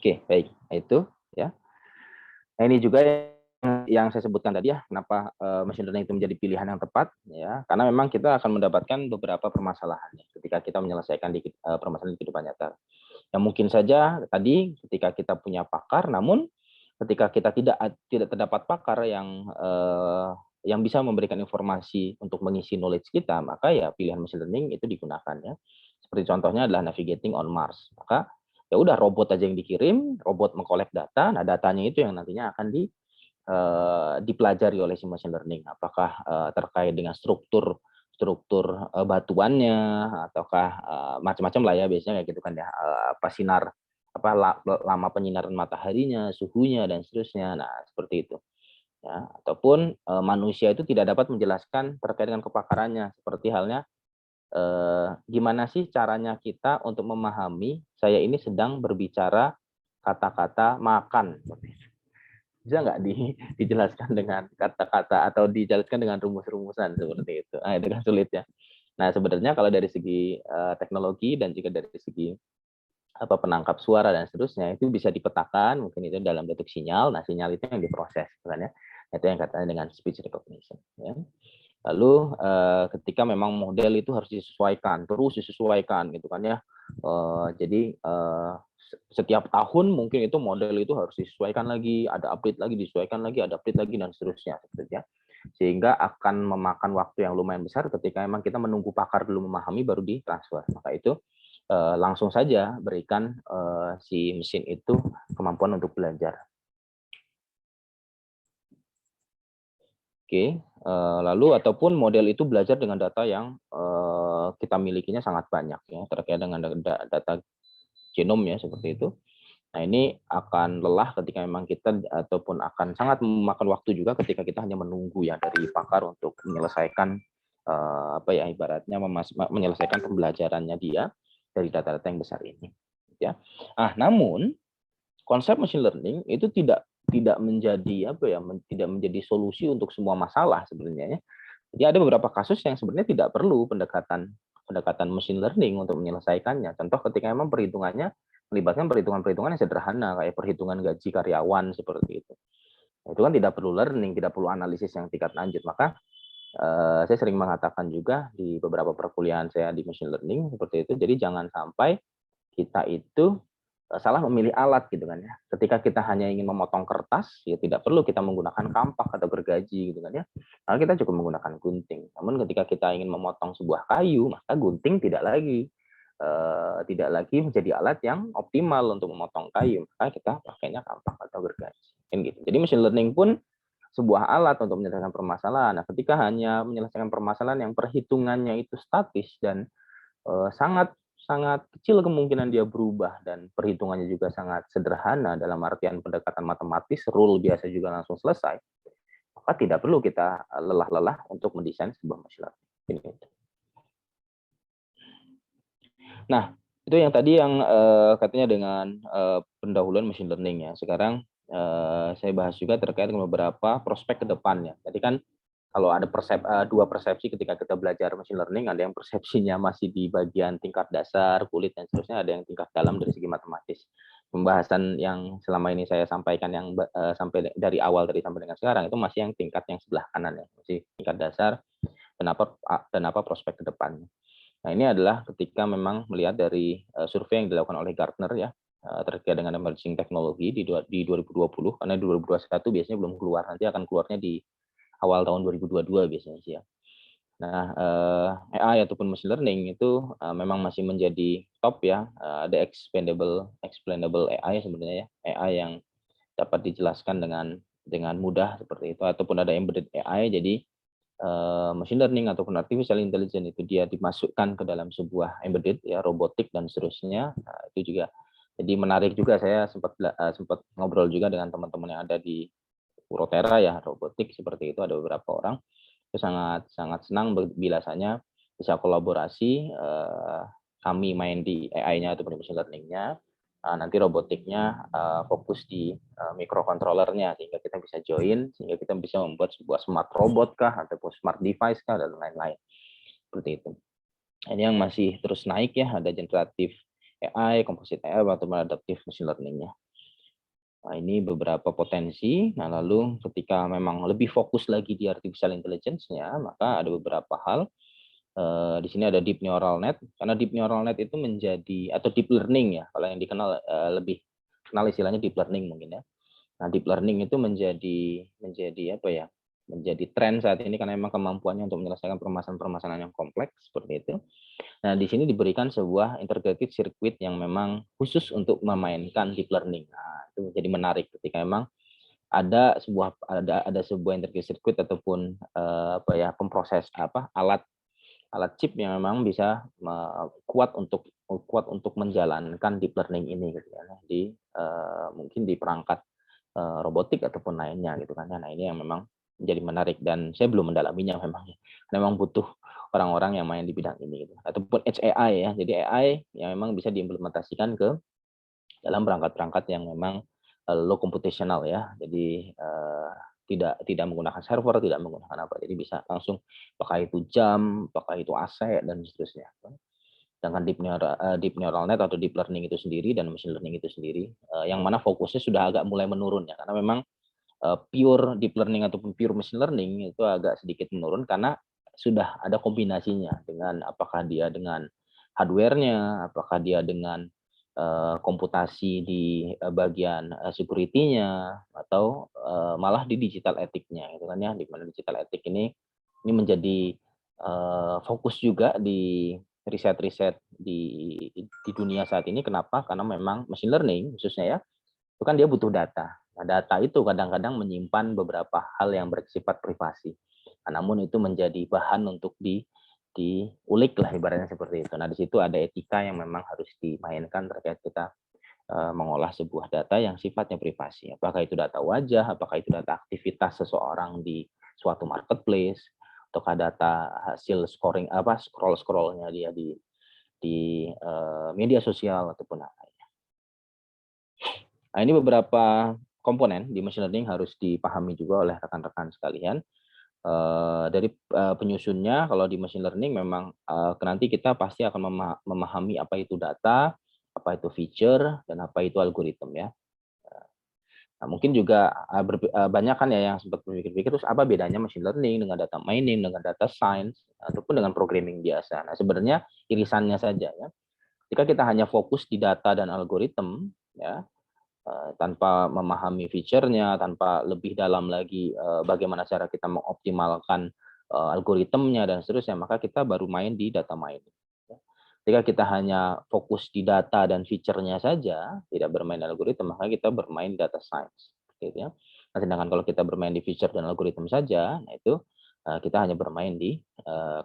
Oke, baik. Itu ya. Nah, ini juga yang saya sebutkan tadi ya, kenapa machine learning itu menjadi pilihan yang tepat ya, karena memang kita akan mendapatkan beberapa permasalahan ketika kita menyelesaikan permasalahan di kehidupan nyata. Yang mungkin saja tadi ketika kita punya pakar, namun ketika kita tidak terdapat pakar yang bisa memberikan informasi untuk mengisi knowledge kita, maka ya pilihan machine learning itu digunakan ya. Seperti contohnya adalah navigating on Mars. Maka ya udah robot aja yang dikirim, robot mengkolek data, nah datanya itu yang nantinya akan dipelajari oleh si machine learning. Apakah terkait dengan struktur batuannya, ataukah macam-macam lah ya biasanya kayak gitu kan ya, apa sinar apa lama penyinaran mataharinya, suhunya dan seterusnya. Nah, seperti itu. Ya, ataupun manusia itu tidak dapat menjelaskan terkait dengan kepakarannya, seperti halnya gimana sih caranya kita untuk memahami saya ini sedang berbicara kata-kata makan. Bisa nggak dijelaskan dengan kata-kata atau dijelaskan dengan rumus-rumusan seperti itu. Nah, itu kan sulit ya. Nah, sebenarnya kalau dari segi teknologi dan juga dari segi penangkap suara dan seterusnya itu bisa dipetakan, mungkin itu dalam bentuk sinyal. Nah, sinyal itu yang diproses kan ya. Itu yang katanya dengan speech recognition ya. Lalu ketika memang model itu harus disesuaikan, terus disesuaikan gitu kan ya. Jadi setiap tahun mungkin itu model itu harus disesuaikan lagi, ada update lagi, disesuaikan lagi, ada update lagi dan seterusnya gitu ya. Sehingga akan memakan waktu yang lumayan besar ketika memang kita menunggu pakar dulu memahami baru ditransfer. Maka itu langsung saja berikan si mesin itu kemampuan untuk belajar. Oke, lalu ataupun model itu belajar dengan data yang kita milikinya sangat banyak ya, terkait dengan data genom ya seperti itu. Nah, ini akan lelah ketika memang kita ataupun akan sangat memakan waktu juga ketika kita hanya menunggu ya dari pakar untuk menyelesaikan apa ya ibaratnya menyelesaikan pembelajarannya dia dari data-data yang besar ini ya. Namun konsep machine learning itu tidak menjadi apa ya tidak menjadi solusi untuk semua masalah sebenarnya ya. Jadi ada beberapa kasus yang sebenarnya tidak perlu pendekatan machine learning untuk menyelesaikannya. Contoh ketika memang perhitungannya melibatkan perhitungan-perhitungan yang sederhana kayak perhitungan gaji karyawan seperti itu. Itu kan tidak perlu learning, tidak perlu analisis yang tingkat lanjut. Maka saya sering mengatakan juga di beberapa perkuliahan saya di machine learning seperti itu. Jadi jangan sampai kita itu salah memilih alat gitu kan ya. Ketika kita hanya ingin memotong kertas, ya tidak perlu kita menggunakan kampak atau gergaji gitu kan ya. Lalu kita cukup menggunakan gunting. Namun ketika kita ingin memotong sebuah kayu, maka gunting tidak lagi menjadi alat yang optimal untuk memotong kayu. Maka kita pakainya kampak atau gergaji. Kan gitu. Jadi machine learning pun sebuah alat untuk menyelesaikan permasalahan. Nah, ketika hanya menyelesaikan permasalahan yang perhitungannya itu statis dan sangat sangat kecil kemungkinan dia berubah dan perhitungannya juga sangat sederhana dalam artian pendekatan matematis, rule biasa juga langsung selesai, maka tidak perlu kita lelah-lelah untuk mendesain sebuah machine learning. Nah, itu yang tadi yang katanya dengan pendahuluan machine learning ya. Sekarang saya bahas juga terkait dengan beberapa prospek ke depannya. Tadi kan kalau ada dua persepsi ketika kita belajar machine learning, ada yang persepsinya masih di bagian tingkat dasar, kulit, dan seterusnya, ada yang tingkat dalam dari segi matematis. Pembahasan yang selama ini saya sampaikan yang sampai dari awal tadi sampai dengan sekarang, itu masih yang tingkat yang sebelah kanan ya, masih tingkat dasar, dan apa prospek ke depannya. Nah, ini adalah ketika memang melihat dari survei yang dilakukan oleh Gartner ya, terkait dengan emerging technology di 2020, karena 2021 biasanya belum keluar, nanti akan keluarnya di awal tahun 2022 biasanya sih ya. Nah, AI ataupun machine learning itu memang masih menjadi top ya. Ada explainable AI sebenarnya ya, AI yang dapat dijelaskan dengan mudah seperti itu, ataupun ada embedded AI. Jadi machine learning ataupun artificial intelligence itu dia dimasukkan ke dalam sebuah embedded ya, robotik dan seterusnya. Nah, itu juga jadi menarik juga. Saya sempat ngobrol juga dengan teman-teman yang ada di Purotera ya, robotik seperti itu, ada beberapa orang. Itu sangat sangat senang biasanya bisa kolaborasi, kami main di AI-nya atau machine learning-nya, nanti robotiknya fokus di microcontroller-nya, sehingga kita bisa join, sehingga kita bisa membuat sebuah smart robot kah ataupun smart device kah dan lain-lain seperti itu. Ini yang masih terus naik ya, ada generatif AI, composite AI ataupun adaptive machine learning-nya. Nah, ini beberapa potensi. Nah, lalu ketika memang lebih fokus lagi di artificial intelligence-nya, maka ada beberapa hal. Di sini ada deep neural net, karena deep neural net itu menjadi, atau deep learning ya, kalau yang dikenal lebih kenal istilahnya deep learning mungkin ya. Nah, deep learning itu menjadi apa ya? Menjadi tren saat ini karena memang kemampuannya untuk menyelesaikan permasalahan-permasalahan yang kompleks seperti itu. Nah, di sini diberikan sebuah integrated circuit yang memang khusus untuk memainkan deep learning. Nah, itu menjadi menarik ketika memang ada sebuah integrated circuit ataupun apa ya, pemproses apa alat chip yang memang bisa kuat untuk menjalankan deep learning ini gitu ya, di mungkin di perangkat robotik ataupun lainnya gitu kan. Nah, ini yang memang menjadi menarik dan saya belum mendalaminya memang. Memang butuh orang-orang yang main di bidang ini gitu. Ataupun Edge AI ya. Jadi AI yang memang bisa diimplementasikan ke dalam perangkat-perangkat yang memang low computational ya. Jadi tidak menggunakan server, tidak menggunakan apa. Jadi bisa langsung apakah itu jam, apakah itu AC dan seterusnya. Dengan deep neural net atau deep learning itu sendiri dan machine learning itu sendiri, yang mana fokusnya sudah agak mulai menurun ya, karena memang pure deep learning ataupun pure machine learning itu agak sedikit menurun karena sudah ada kombinasinya dengan apakah dia dengan hardware-nya, apakah dia dengan komputasi di bagian security-nya atau malah di digital ethic-nya gitu kan ya, di mana digital ethic ini menjadi fokus juga di riset-riset di dunia saat ini. Kenapa? Karena memang machine learning khususnya ya, itu kan dia butuh data. Nah, data itu kadang-kadang menyimpan beberapa hal yang bersifat privasi. Nah, namun itu menjadi bahan untuk diulik lah ibaratnya seperti itu. Nah, di situ ada etika yang memang harus dimainkan terkait kita mengolah sebuah data yang sifatnya privasi. Apakah itu data wajah, apakah itu data aktivitas seseorang di suatu marketplace, ataukah data hasil scoring apa scroll-scrollnya dia di media sosial ataupun apa. Nah, ini beberapa komponen di machine learning harus dipahami juga oleh rekan-rekan sekalian. Dari penyusunnya, kalau di machine learning memang nanti kita pasti akan memahami apa itu data, apa itu feature, dan apa itu algoritma ya. Nah, mungkin juga banyak kan ya yang sempat berpikir-pikir, terus apa bedanya machine learning dengan data mining, dengan data science, ataupun dengan programming biasa. Nah, sebenarnya irisannya saja ya. Jika kita hanya fokus di data dan algoritma, ya, tanpa memahami fiturnya, tanpa lebih dalam lagi bagaimana cara kita mengoptimalkan algoritmnya dan seterusnya, maka kita baru main di data mining. Jika kita hanya fokus di data dan fiturnya saja, tidak bermain algoritma, maka kita bermain data science. Gitu ya. Nah, sedangkan kalau kita bermain di fitur dan algoritma saja, nah itu kita hanya bermain di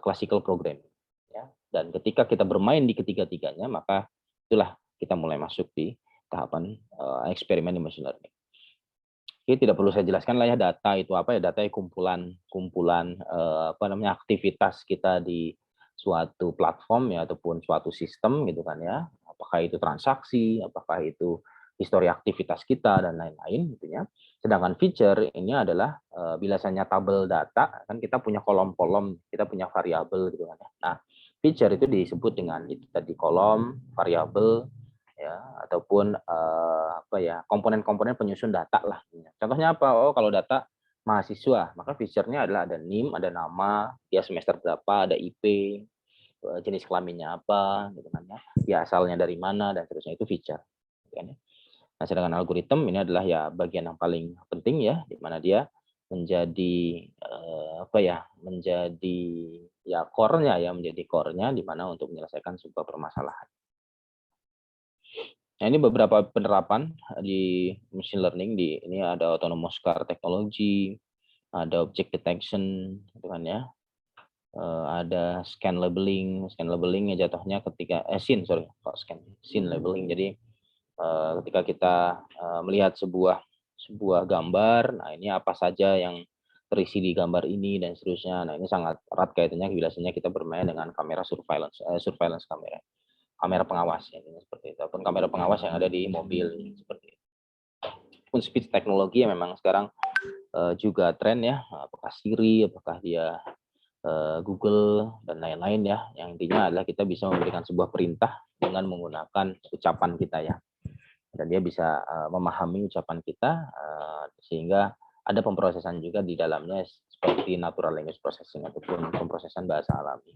classical programming. Ya. Dan ketika kita bermain di ketiga-tiganya, maka itulah kita mulai masuk di tahapan eksperimen di machine learning. Jadi tidak perlu saya jelaskan lah ya, data itu apa ya, data kumpulan apa namanya aktivitas kita di suatu platform ya ataupun suatu sistem gitu kan ya. Apakah itu transaksi, apakah itu histori aktivitas kita dan lain-lain gitu ya. Sedangkan feature ini adalah biasanya tabel data kan kita punya kolom-kolom, kita punya variabel gitu kan ya. Nah, feature itu disebut dengan itu tadi kolom, variabel, ya ataupun apa ya komponen-komponen penyusun data lah. Contohnya apa? Oh kalau data mahasiswa maka fiturnya adalah ada NIM, ada nama, dia semester berapa, ada IP, jenis kelaminnya apa, gitu kan ya, dia asalnya dari mana dan seterusnya itu feature. Kan ya. Nah sedangkan algoritma ini adalah ya bagian yang paling penting ya, di mana dia menjadi apa ya, menjadi ya core-nya ya, menjadi core-nya di mana untuk menyelesaikan sebuah permasalahan. Nah, ini beberapa penerapan di machine learning di ini ada autonomous car technology, ada object detection, gitu kan ya. Ada scene labeling ya jatuhnya ketika scene sorry, kok scene labeling. Jadi ketika kita melihat sebuah gambar, nah ini apa saja yang terisi di gambar ini dan seterusnya. Nah, ini sangat erat kaitannya biasanya kita bermain dengan kamera surveillance kamera pengawas ya, seperti itu. Ataupun kamera pengawas yang ada di mobil seperti itu. Pun speech teknologi yang memang sekarang juga tren ya, apakah Siri, apakah dia Google dan lain-lain ya. Yang intinya adalah kita bisa memberikan sebuah perintah dengan menggunakan ucapan kita ya. dan dia bisa memahami ucapan kita, sehingga ada pemrosesan juga di dalamnya seperti natural language processing ataupun pemrosesan bahasa alami.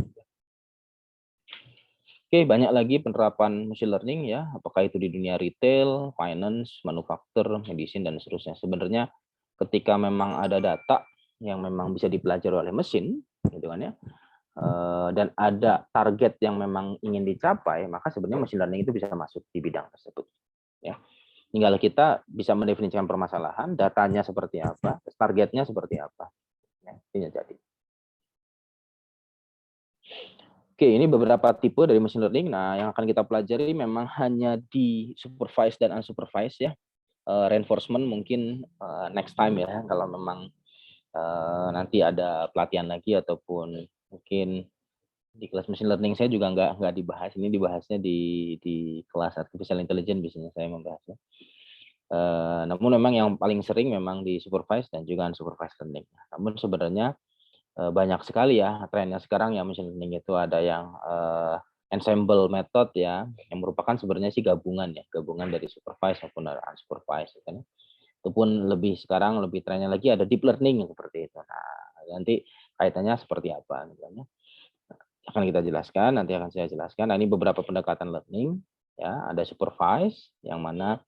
Oke, banyak lagi penerapan machine learning ya, apakah itu di dunia retail, finance, manufaktur, medicine, dan seterusnya. Sebenarnya ketika memang ada data yang memang bisa dipelajari oleh mesin, gitu kan ya, dan ada target yang memang ingin dicapai, maka sebenarnya machine learning itu bisa masuk di bidang tersebut. Ya, tinggal kita bisa mendefinisikan permasalahan, datanya seperti apa, targetnya seperti apa. Ya, ini jadi. Oke, ini beberapa tipe dari machine learning. Nah, yang akan kita pelajari memang hanya di supervised dan unsupervised ya. Reinforcement mungkin next time ya, kalau memang nanti ada pelatihan lagi ataupun mungkin di kelas machine learning saya juga nggak dibahas. Ini dibahasnya di kelas artificial intelligence biasanya saya membahasnya. Namun memang yang paling sering memang di supervised dan juga unsupervised learning. Namun sebenarnya banyak sekali ya trennya sekarang ya machine learning itu ada yang ensemble method ya, yang merupakan sebenarnya sih gabungan dari supervised maupun unsupervised kan. Itu pun lebih sekarang lebih trennya lagi ada deep learning seperti itu. Nah, nanti kaitannya seperti apa misalnya akan kita jelaskan, nanti akan saya jelaskan. Nah, ini beberapa pendekatan learning ya, ada supervised yang mana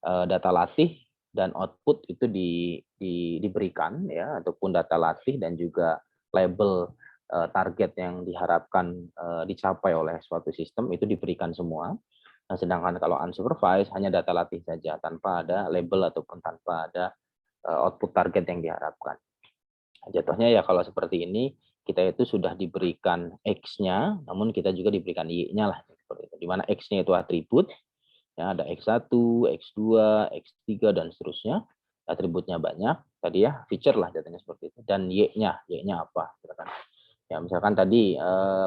data latih dan output itu diberikan ya, ataupun data latih dan juga label target yang diharapkan dicapai oleh suatu sistem itu diberikan semua. Nah, sedangkan kalau unsupervised hanya data latih saja tanpa ada label ataupun tanpa ada output target yang diharapkan. Jatuhnya ya kalau seperti ini kita itu sudah diberikan X-nya, namun kita juga diberikan Y-nya lah seperti itu. Di mana X-nya itu atribut, ya ada X1, X2, X3 dan seterusnya. Atributnya banyak, tadi ya feature lah jatuhnya seperti itu. Dan Y-nya apa? Misalkan. Ya misalkan tadi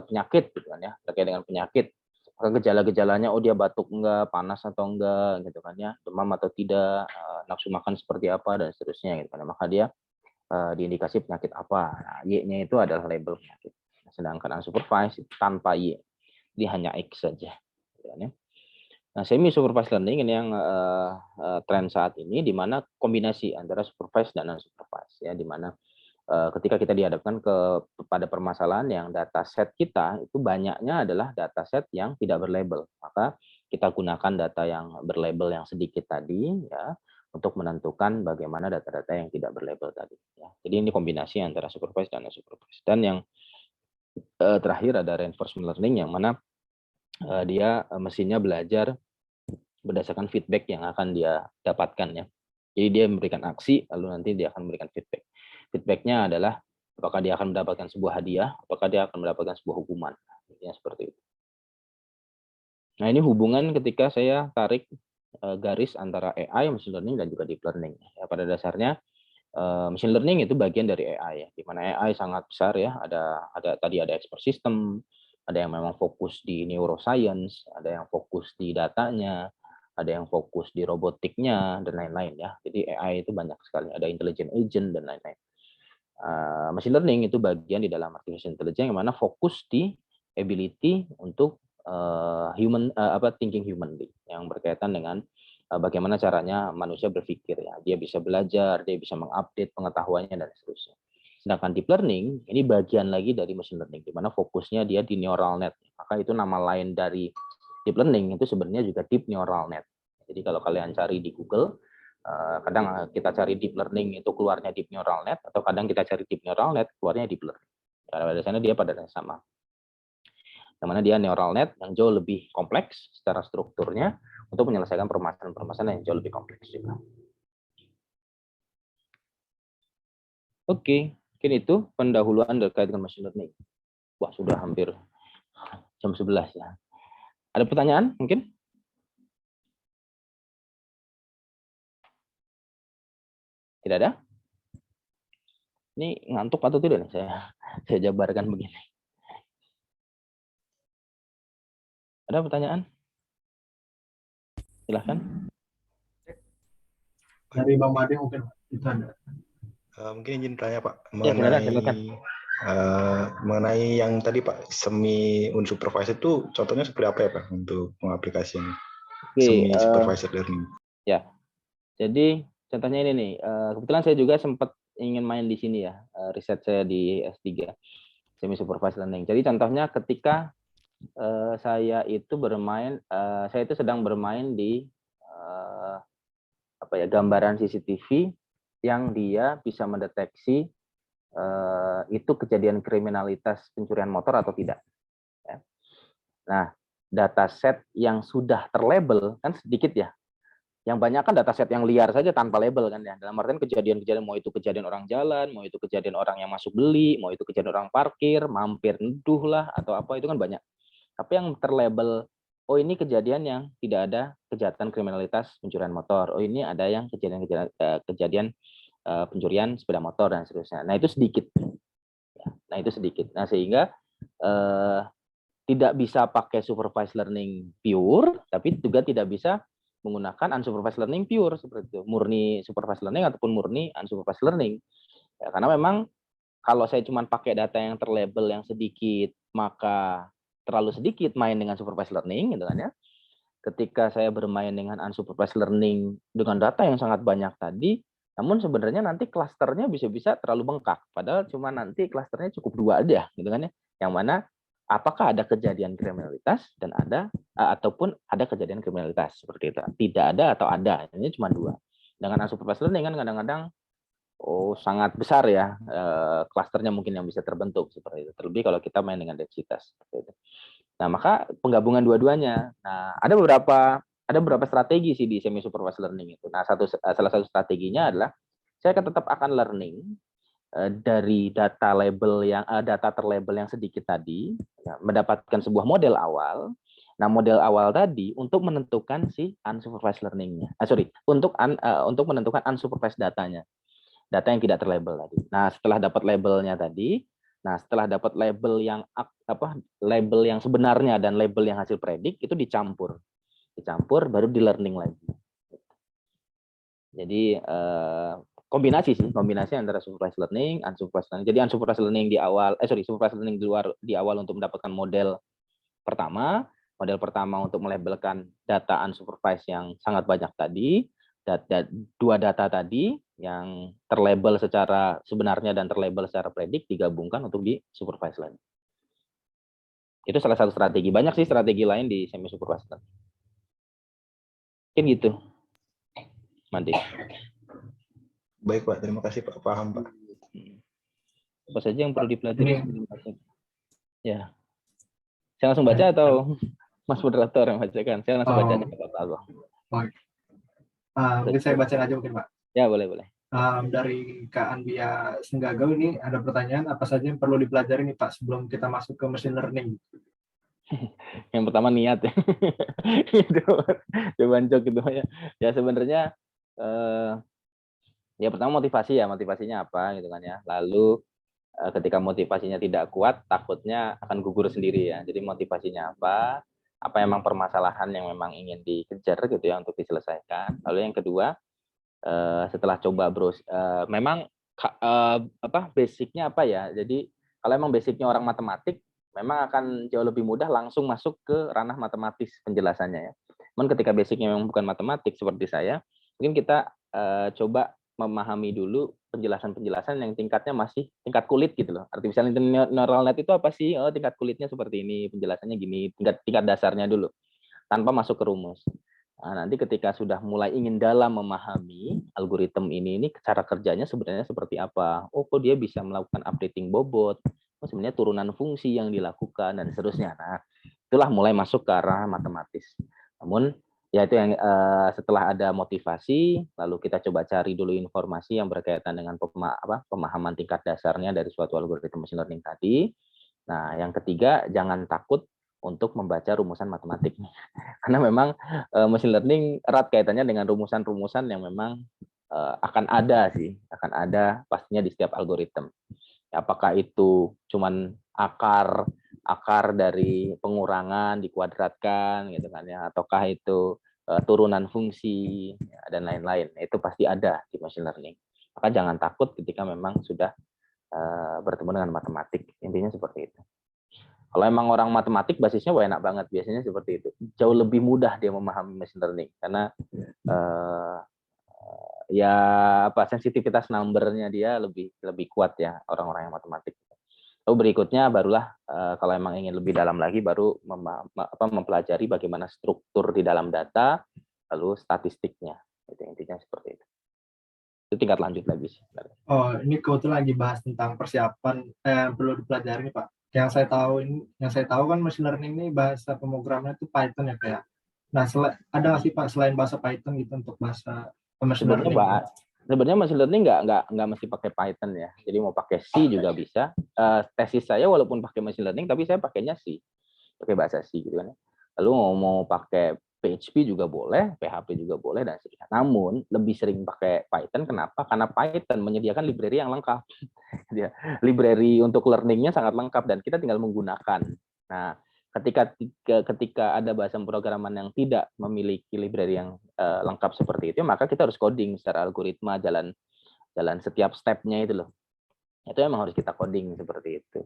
penyakit gitu kan ya, terkait dengan penyakit. Maka gejala-gejalanya oh dia batuk enggak, panas atau enggak gitu kan ya, demam atau tidak, nafsu makan seperti apa dan seterusnya gitu kan. Maka dia diindikasi penyakit apa. Nah, Y-nya itu adalah label penyakit. Sedangkan unsupervised tanpa Y, dia hanya X saja. Gitu kan ya. Nah, semi supervised learning ini yang tren saat ini, di mana kombinasi antara supervised dan unsupervised ya, di mana ketika kita dihadapkan pada permasalahan yang data set kita itu banyaknya adalah data set yang tidak berlabel, maka kita gunakan data yang berlabel yang sedikit tadi ya untuk menentukan bagaimana data-data yang tidak berlabel tadi ya. Jadi ini kombinasi antara supervised dan unsupervised. Dan yang terakhir ada reinforcement learning yang mana dia mesinnya belajar berdasarkan feedback yang akan dia dapatkan ya. Jadi dia memberikan aksi, lalu nanti dia akan memberikan feedback. Feedbacknya adalah apakah dia akan mendapatkan sebuah hadiah, apakah dia akan mendapatkan sebuah hukuman. Ya, seperti itu. Nah ini hubungan ketika saya tarik garis antara AI, machine learning, dan juga deep learning. Ya, pada dasarnya machine learning itu bagian dari AI ya, di mana AI sangat besar ya. Tadi ada expert system, ada yang memang fokus di neuroscience, ada yang fokus di datanya, ada yang fokus di robotiknya dan lain-lain ya. Jadi AI itu banyak sekali, ada intelligent agent dan lain-lain. Machine learning itu bagian di dalam artificial intelligence yang mana fokus di ability untuk thinking humanly yang berkaitan dengan bagaimana caranya manusia berpikir ya. Dia bisa belajar, dia bisa mengupdate pengetahuannya dan seterusnya. Sedangkan deep learning ini bagian lagi dari machine learning di mana fokusnya dia di neural net. Maka itu nama lain dari deep learning itu sebenarnya juga deep neural net. Jadi kalau kalian cari di Google, kadang kita cari deep learning itu keluarnya deep neural net, atau kadang kita cari deep neural net keluarnya deep learning. Karena pada sana dia pada dasarnya sama. Yang mana dia neural net yang jauh lebih kompleks secara strukturnya untuk menyelesaikan permasalahan-permasalahan yang jauh lebih kompleks juga. Oke, mungkin itu pendahuluan terkait dengan machine learning. Wah, sudah hampir jam 11 ya. Ada pertanyaan mungkin? Tidak ada? Ini ngantuk atau tidak nih saya jabarkan begini. Ada pertanyaan? Silahkan. Dari Bang Made mungkin itu ada. Mungkin izin tanya Pak Silakan. mengenai yang tadi Pak semi unsupervised itu contohnya seperti apa ya Pak untuk pengaplikasiannya? Oke, semi supervised learning. ya. Jadi contohnya ini nih, kebetulan saya juga sempat ingin main di sini ya, riset saya di S3, semi supervised learning. Jadi contohnya ketika saya itu sedang bermain di gambaran CCTV yang dia bisa mendeteksi itu kejadian kriminalitas pencurian motor atau tidak. Ya. Nah, dataset yang sudah terlabel kan sedikit ya. Yang banyak kan dataset yang liar saja tanpa label kan ya. Dalam artian kejadian-kejadian, mau itu kejadian orang jalan, mau itu kejadian orang yang masuk beli, mau itu kejadian orang parkir, mampir neduh lah atau apa, itu kan banyak. Tapi yang terlabel, oh ini kejadian yang tidak ada kejahatan kriminalitas pencurian motor. Oh ini ada yang kejadian pencurian sepeda motor dan seterusnya. Nah itu sedikit. Nah itu sedikit. Nah sehingga tidak bisa pakai supervised learning pure, tapi juga tidak bisa menggunakan unsupervised learning pure seperti itu, murni supervised learning ataupun murni unsupervised learning. Ya, karena memang kalau saya cuma pakai data yang terlabel yang sedikit, maka terlalu sedikit main dengan supervised learning, gitu kan ya. Ketika saya bermain dengan unsupervised learning dengan data yang sangat banyak tadi, namun sebenarnya nanti klasternya bisa-bisa terlalu bengkak. Padahal cuma nanti klasternya cukup 2 aja, gitu kan ya. Yang mana apakah ada kejadian kriminalitas dan ataupun ada kejadian kriminalitas seperti itu. Tidak ada atau ada, ini cuma 2. Dengan unsupervised learning kan kadang-kadang sangat besar ya klasternya mungkin yang bisa terbentuk seperti itu. Terlebih kalau kita main dengan densitas seperti itu. Nah, maka penggabungan dua-duanya. Nah, ada beberapa strategi sih di semi supervised learning itu. Nah, salah satu strateginya adalah saya tetap akan learning dari data terlabel yang sedikit tadi, ya, mendapatkan sebuah model awal. Nah, model awal tadi untuk menentukan si unsupervised learning-nya. Untuk menentukan unsupervised datanya. Data yang tidak terlabel tadi. Nah, setelah dapat labelnya tadi, setelah dapat label yang sebenarnya dan label yang hasil predik itu dicampur baru di learning lagi. Jadi kombinasi antara supervised learning, unsupervised learning. Jadi unsupervised learning supervised learning di awal untuk mendapatkan model pertama untuk melabelkan data unsupervised yang sangat banyak tadi, dua data tadi yang terlabel secara sebenarnya dan terlabel secara predik digabungkan untuk di supervised learning. Itu salah satu strategi. Banyak sih strategi lain di semi supervised learning. Mungkin gitu. Mandi. Baik Pak, terima kasih Pak. Paham Pak. Apa saja yang perlu dipelajari? Ya. Saya langsung baca atau Mas moderator yang bacakan? Saya langsung baca aja. Baik. Mungkin saya baca aja mungkin Pak. Ya, boleh. Dari Kak Anbia Senggagau ini ada pertanyaan, apa saja yang perlu dipelajari nih Pak sebelum kita masuk ke machine learning? Yang pertama niat ya. Itu jawaban jok gitu ya. Ya sebenarnya ya pertama motivasinya apa gitu kan ya. Lalu ketika motivasinya tidak kuat, takutnya akan gugur sendiri ya. Jadi motivasinya apa emang permasalahan yang memang ingin dikejar gitu ya untuk diselesaikan. Lalu yang kedua, setelah coba memang basicnya apa ya. Jadi kalau emang basicnya orang matematik, memang akan jauh lebih mudah langsung masuk ke ranah matematis penjelasannya ya. Namun ketika basicnya memang bukan matematik seperti saya, mungkin kita coba memahami dulu penjelasan-penjelasan yang tingkatnya masih tingkat kulit gitu loh. Artificial neural net itu apa sih? Oh, tingkat kulitnya seperti ini, penjelasannya gini, tingkat dasarnya dulu tanpa masuk ke rumus. Nah, nanti ketika sudah mulai ingin dalam memahami algoritma ini cara kerjanya sebenarnya seperti apa? Oh, kok dia bisa melakukan updating bobot? Oh, sebenarnya turunan fungsi yang dilakukan dan seterusnya. Nah, itulah mulai masuk ke arah matematis. Namun ya itu yang setelah ada motivasi, lalu kita coba cari dulu informasi yang berkaitan dengan pemahaman tingkat dasarnya dari suatu algoritma machine learning tadi. Nah, yang ketiga, jangan takut untuk membaca rumusan matematik. Karena memang machine learning erat kaitannya dengan rumusan-rumusan yang memang akan ada pastinya di setiap algoritma. Apakah itu cuman akar dari pengurangan dikuadratkan gitu kan ya, ataukah itu turunan fungsi dan lain-lain. Itu pasti ada di machine learning. Maka jangan takut ketika memang sudah bertemu dengan matematik. Intinya seperti itu. Kalau emang orang matematik basisnya wah enak banget biasanya seperti itu. Jauh lebih mudah dia memahami machine learning karena eh, ya apa sensitivitas numbernya dia lebih kuat ya orang-orang yang matematik. Lalu berikutnya barulah kalau emang ingin lebih dalam lagi baru mempelajari bagaimana struktur di dalam data lalu statistiknya. Itu intinya seperti itu. Itu tingkat lanjut lagi sih. Oh, ini kebetulan lagi bahas tentang persiapan yang perlu dipelajari nih Pak. Yang saya tahu kan machine learning ini bahasa pemrogramannya itu Python ya kayak. Nah, ada nggak sih Pak selain bahasa Python gitu untuk bahasa machine Sebenarnya learning? sebenarnya machine learning nggak mesti pakai Python ya. Jadi mau pakai C juga bisa. Tesis saya walaupun pakai machine learning tapi saya pakainya C, pakai bahasa C gitu kan. Lalu mau pakai PHP juga boleh, PHP juga boleh dan sebagainya. Namun lebih sering pakai Python. Kenapa? Karena Python menyediakan library yang lengkap. Dia library untuk learningnya sangat lengkap dan kita tinggal menggunakan. Nah, ketika ada bahasa pemrograman yang tidak memiliki library yang lengkap seperti itu, maka kita harus coding secara algoritma jalan setiap stepnya itu loh. Itu emang harus kita coding seperti itu.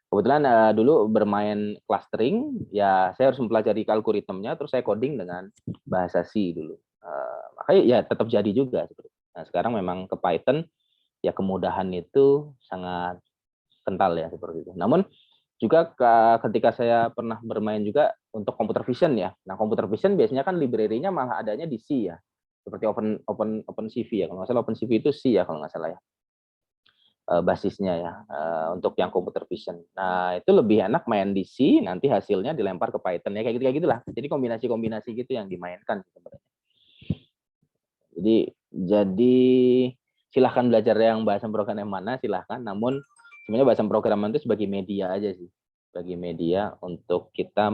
Kebetulan dulu bermain clustering, ya saya harus mempelajari algoritmnya, terus saya coding dengan bahasa C dulu. Makanya ya tetap jadi juga. Nah, sekarang memang ke Python, ya kemudahan itu sangat kental ya seperti itu. Namun juga ketika saya pernah bermain juga untuk computer vision ya. Nah, computer vision biasanya kan library-nya malah adanya di C ya. Seperti OpenCV ya. Kalau nggak salah OpenCV itu C ya kalau nggak salah ya. Basisnya ya untuk yang computer vision. Nah, itu lebih enak main di C, nanti hasilnya dilempar ke Python ya kayak gitulah. Jadi kombinasi-kombinasi gitu yang dimainkan sebenarnya. Jadi silahkan belajar yang bahasa pemrograman yang mana silahkan. Namun sebenarnya bahasa pemrograman itu sebagai media aja sih, sebagai media untuk kita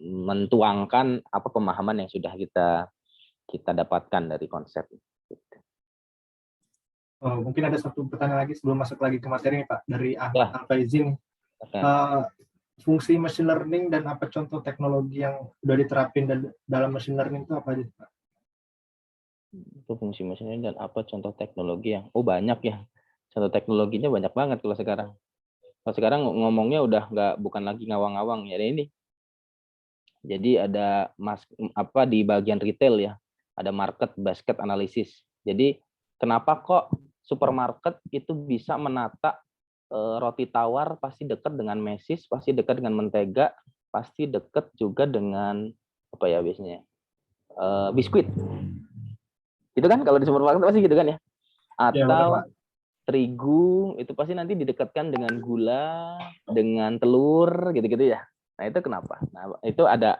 mentuangkan apa pemahaman yang sudah kita dapatkan dari konsep. Oh, mungkin ada satu pertanyaan lagi sebelum masuk lagi ke materi nih Pak dari Ahmad Ya. Alfaizin. Okay. Fungsi machine learning dan apa contoh teknologi yang sudah diterapin dalam machine learning itu apa aja Pak? Itu fungsi machine learning dan apa contoh teknologi yang banyak ya. Contoh teknologinya banyak banget kalau sekarang. Kalau sekarang ngomongnya udah bukan lagi ngawang-ngawang ya ini. Jadi ada di bagian retail ya, ada market basket analysis. Jadi kenapa kok supermarket itu bisa menata roti tawar pasti dekat dengan mesis, pasti dekat dengan mentega, pasti dekat juga dengan apa ya biasanya biskuit. Itu kan kalau di supermarket pasti gitu kan ya. Atau Ya, benar, Pak. Terigu itu pasti nanti didekatkan dengan gula, dengan telur gitu-gitu ya. Nah, itu kenapa? Nah, itu ada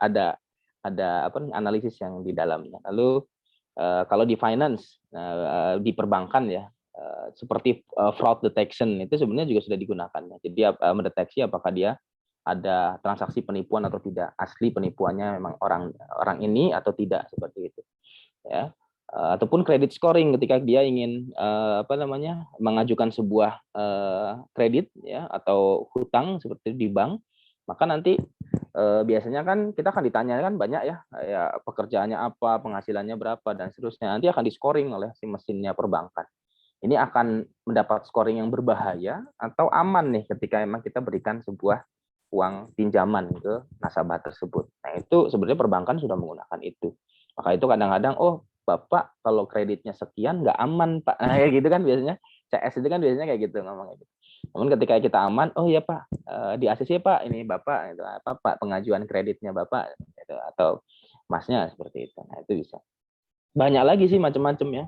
analisis yang di dalamnya. Lalu kalau di finance, di perbankan ya, seperti fraud detection itu sebenarnya juga sudah digunakan. Jadi mendeteksi apakah dia ada transaksi penipuan atau tidak, asli penipuannya memang orang ini atau tidak seperti itu. Ya. Ataupun credit scoring ketika dia ingin mengajukan sebuah kredit ya atau hutang seperti di bank, maka nanti biasanya kan kita akan ditanyakan banyak ya pekerjaannya apa, penghasilannya berapa dan seterusnya. Nanti akan di-scoring oleh si mesinnya perbankan. Ini akan mendapat scoring yang berbahaya atau aman nih ketika emang kita berikan sebuah uang pinjaman ke nasabah tersebut. Nah, itu sebenarnya perbankan sudah menggunakan itu. Maka itu kadang-kadang Bapak kalau kreditnya sekian nggak aman Pak. Nah, kayak gitu kan biasanya. CS itu kan biasanya kayak gitu ngomongnya gitu. Namun ketika kita aman, iya Pak, di ACC Pak, ini Bapak itu apa Pak pengajuan kreditnya Bapak gitu, atau Masnya seperti itu. Nah, itu bisa. Banyak lagi sih macam-macam ya.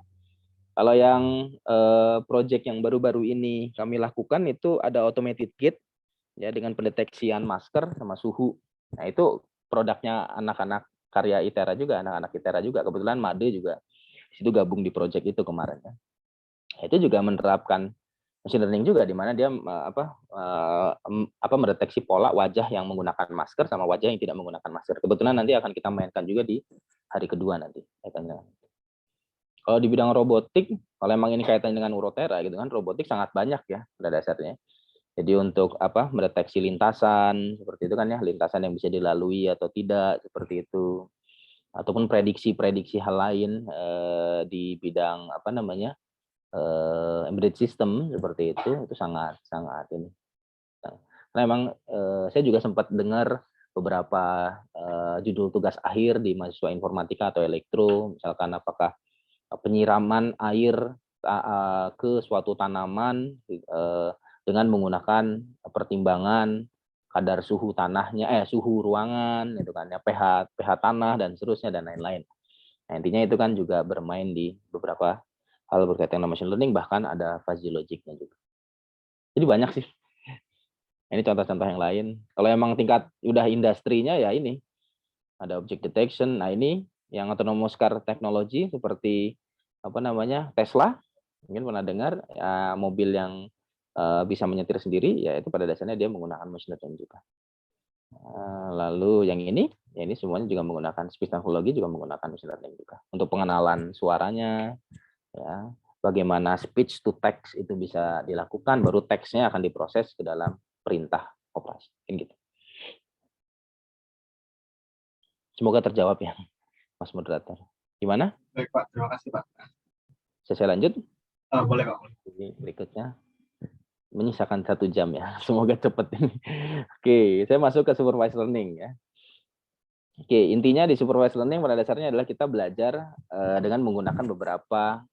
Kalau yang project yang baru-baru ini kami lakukan itu ada automated gate ya dengan pendeteksian masker sama suhu. Nah, itu produknya anak-anak karya ITERA juga, anak-anak ITERA juga. Kebetulan Made juga itu gabung di project itu kemarin ya. Itu juga menerapkan machine learning juga di mana dia mendeteksi pola wajah yang menggunakan masker sama wajah yang tidak menggunakan masker. Kebetulan nanti akan kita mainkan juga di hari kedua nanti. Kalau di bidang robotik, kalau memang ini kaitan dengan Urotera gitu kan, robotik sangat banyak ya pada dasarnya. Jadi untuk mendeteksi lintasan seperti itu kan ya, lintasan yang bisa dilalui atau tidak seperti itu, ataupun prediksi hal lain di bidang embedded system seperti itu sangat memang saya juga sempat dengar beberapa judul tugas akhir di mahasiswa informatika atau elektro, misalkan apakah penyiraman air ke suatu tanaman dengan menggunakan pertimbangan kadar suhu tanahnya, suhu ruangan, itu kan ya, pH tanah dan seterusnya dan lain-lain. Nah, intinya itu kan juga bermain di beberapa hal berkaitan dengan machine learning, bahkan ada fuzzy logicnya juga. Jadi banyak sih. Ini contoh-contoh yang lain. Kalau emang tingkat udah industrinya ya ini ada object detection. Nah ini yang autonomous car technology seperti apa namanya Tesla, mungkin pernah dengar ya, mobil yang bisa menyetir sendiri, ya itu pada dasarnya dia menggunakan machine learning juga. Lalu yang ini, ya ini semuanya juga menggunakan speech teknologi, juga menggunakan machine learning juga untuk pengenalan suaranya, ya bagaimana speech to text itu bisa dilakukan, baru teksnya akan diproses ke dalam perintah operasi, gitu. Semoga terjawab ya, Mas Moderator. Gimana? Baik Pak, terima kasih Pak. Saya lanjut. Boleh Pak. Berikutnya menyisakan 1 jam ya. Semoga cepat ini. Oke, saya masuk ke supervised learning ya. Oke, intinya di supervised learning pada dasarnya adalah kita belajar dengan menggunakan beberapa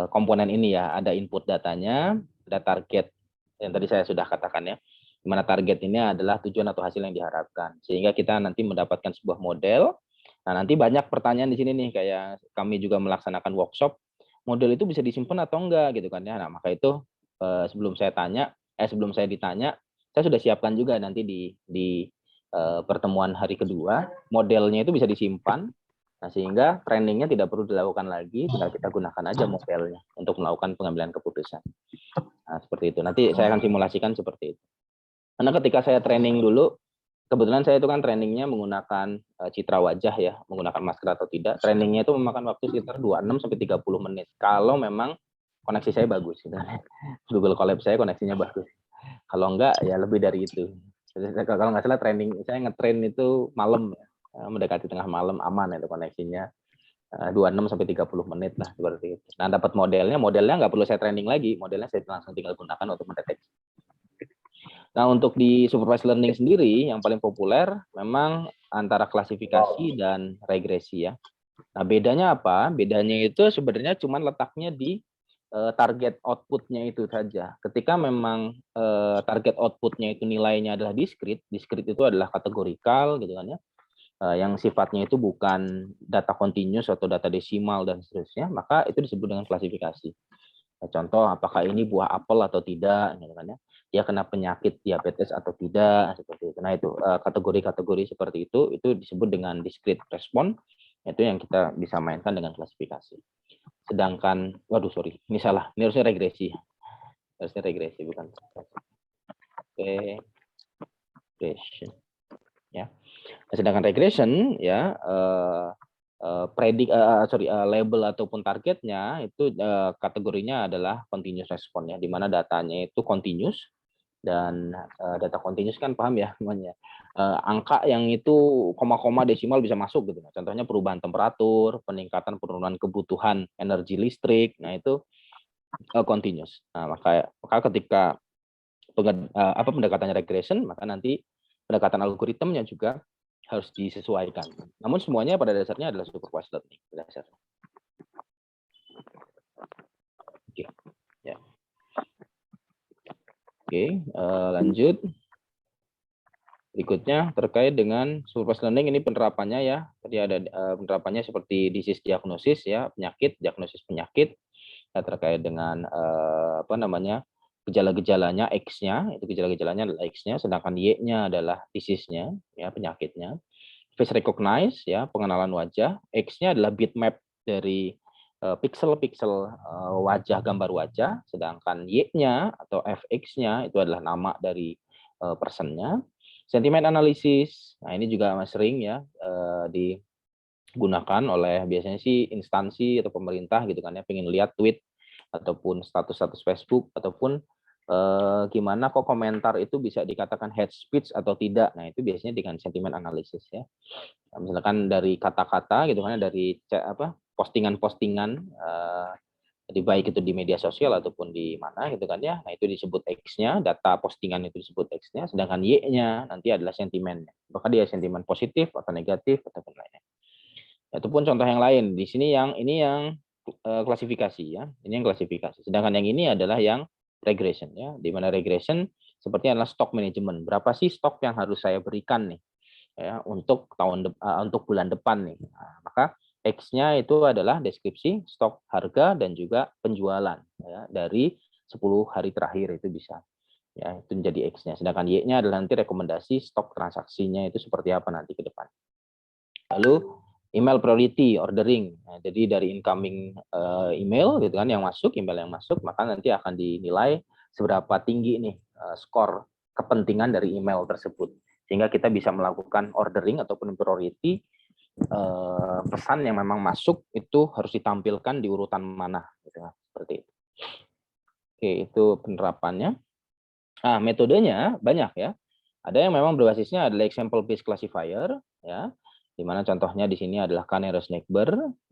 komponen ini ya. Ada input datanya, ada target yang tadi saya sudah katakan ya. Di mana target ini adalah tujuan atau hasil yang diharapkan. Sehingga kita nanti mendapatkan sebuah model. Nah, nanti banyak pertanyaan di sini nih, kayak kami juga melaksanakan workshop, model itu bisa disimpan atau enggak gitu kan ya. Nah, maka itu sebelum saya ditanya, saya sudah siapkan juga nanti di pertemuan hari kedua, modelnya itu bisa disimpan. Nah, sehingga trainingnya tidak perlu dilakukan lagi, tinggal kita gunakan aja modelnya untuk melakukan pengambilan keputusan. Nah, seperti itu. Nanti saya akan simulasikan seperti itu. Karena ketika saya training dulu, kebetulan saya itu kan trainingnya menggunakan citra wajah ya, menggunakan masker atau tidak. Trainingnya itu memakan waktu sekitar 26 sampai 30 menit. Kalau memang koneksi saya bagus, gitu. Google Colab saya koneksinya bagus. Kalau enggak, ya lebih dari itu. Kalau nggak salah training, saya ngetrain itu malam, ya, mendekati tengah malam, aman itu koneksinya. 26 sampai 30 menit lah seperti itu. Nah, dapat modelnya nggak perlu saya training lagi, modelnya saya langsung tinggal gunakan untuk mendeteksi. Nah, untuk di supervised learning sendiri, yang paling populer memang antara klasifikasi dan regresi ya. Nah, bedanya apa? Bedanya itu sebenarnya cuma letaknya di target output-nya itu saja. Ketika memang target output-nya itu nilainya adalah discrete itu adalah kategorikal gitu kan ya. Yang sifatnya itu bukan data continuous atau data desimal dan seterusnya, maka itu disebut dengan klasifikasi. Contoh, apakah ini buah apel atau tidak, gitu kan ya. Dia kena penyakit diabetes atau tidak, seperti itu. Nah, itu kategori-kategori seperti itu disebut dengan discrete response, itu yang kita bisa mainkan dengan klasifikasi. Sedangkan, ini salah, ini harusnya regresi. Harusnya regresi, bukan. Oke, regression. Ya. Sedangkan regression, ya, label ataupun targetnya itu kategorinya adalah continuous response ya, di mana datanya itu continuous dan data continuous kan paham ya semuanya. Angka yang itu koma-koma desimal bisa masuk gitu. Contohnya perubahan temperatur, peningkatan penurunan kebutuhan energi listrik. Nah, itu continuous. Nah, maka ketika pendekatannya regression, maka nanti pendekatan algoritmnya juga harus disesuaikan. Namun semuanya pada dasarnya adalah supervised learning. Oke, ya. Oke, lanjut. Berikutnya terkait dengan supervised learning, ini penerapannya ya. Tadi ada penerapannya seperti disease diagnosis ya, diagnosis penyakit ya, terkait dengan gejala-gejalanya, X-nya, itu gejala-gejalanya adalah X-nya, sedangkan Y-nya adalah disease-nya ya, penyakitnya. Face recognize ya, pengenalan wajah, X-nya adalah bitmap dari pixel-pixel wajah, gambar wajah, sedangkan Y-nya atau FX-nya itu adalah nama dari person-nya. Sentiment analysis, nah ini juga sering ya digunakan oleh biasanya sih instansi atau pemerintah gitu kan ya, pengen lihat tweet ataupun status-status Facebook ataupun gimana kok komentar itu bisa dikatakan hate speech atau tidak. Nah, itu biasanya dengan sentiment analysis ya. Misalkan dari kata-kata gitu kan, dari postingan-postingan Jadi baik itu di media sosial ataupun di mana gitu kan ya. Nah, itu disebut X-nya, data postingan itu disebut X-nya, sedangkan Y-nya nanti adalah sentimennya. Apakah dia sentimen positif atau negatif ataupun lainnya. Itu pun contoh yang lain. Di sini yang ini yang klasifikasi ya. Ini yang klasifikasi. Sedangkan yang ini adalah yang regression ya. Di mana regression seperti adalah stok manajemen. Berapa sih stok yang harus saya berikan nih ya untuk untuk bulan depan nih. Nah, maka X-nya itu adalah deskripsi stok harga dan juga penjualan ya, dari 10 hari terakhir itu bisa. Ya, itu menjadi X-nya. Sedangkan Y-nya adalah nanti rekomendasi stok transaksinya itu seperti apa nanti ke depan. Lalu email priority ordering. Nah, jadi dari incoming email gitu kan email yang masuk, maka nanti akan dinilai seberapa tinggi nih skor kepentingan dari email tersebut. Sehingga kita bisa melakukan ordering ataupun priority pesan yang memang masuk itu harus ditampilkan di urutan mana gitu ya, seperti itu. Oke, itu penerapannya. Nah, metodenya banyak ya. Ada yang memang berbasisnya adalah example based classifier ya. Di mana contohnya di sini adalah Canary-Snakeber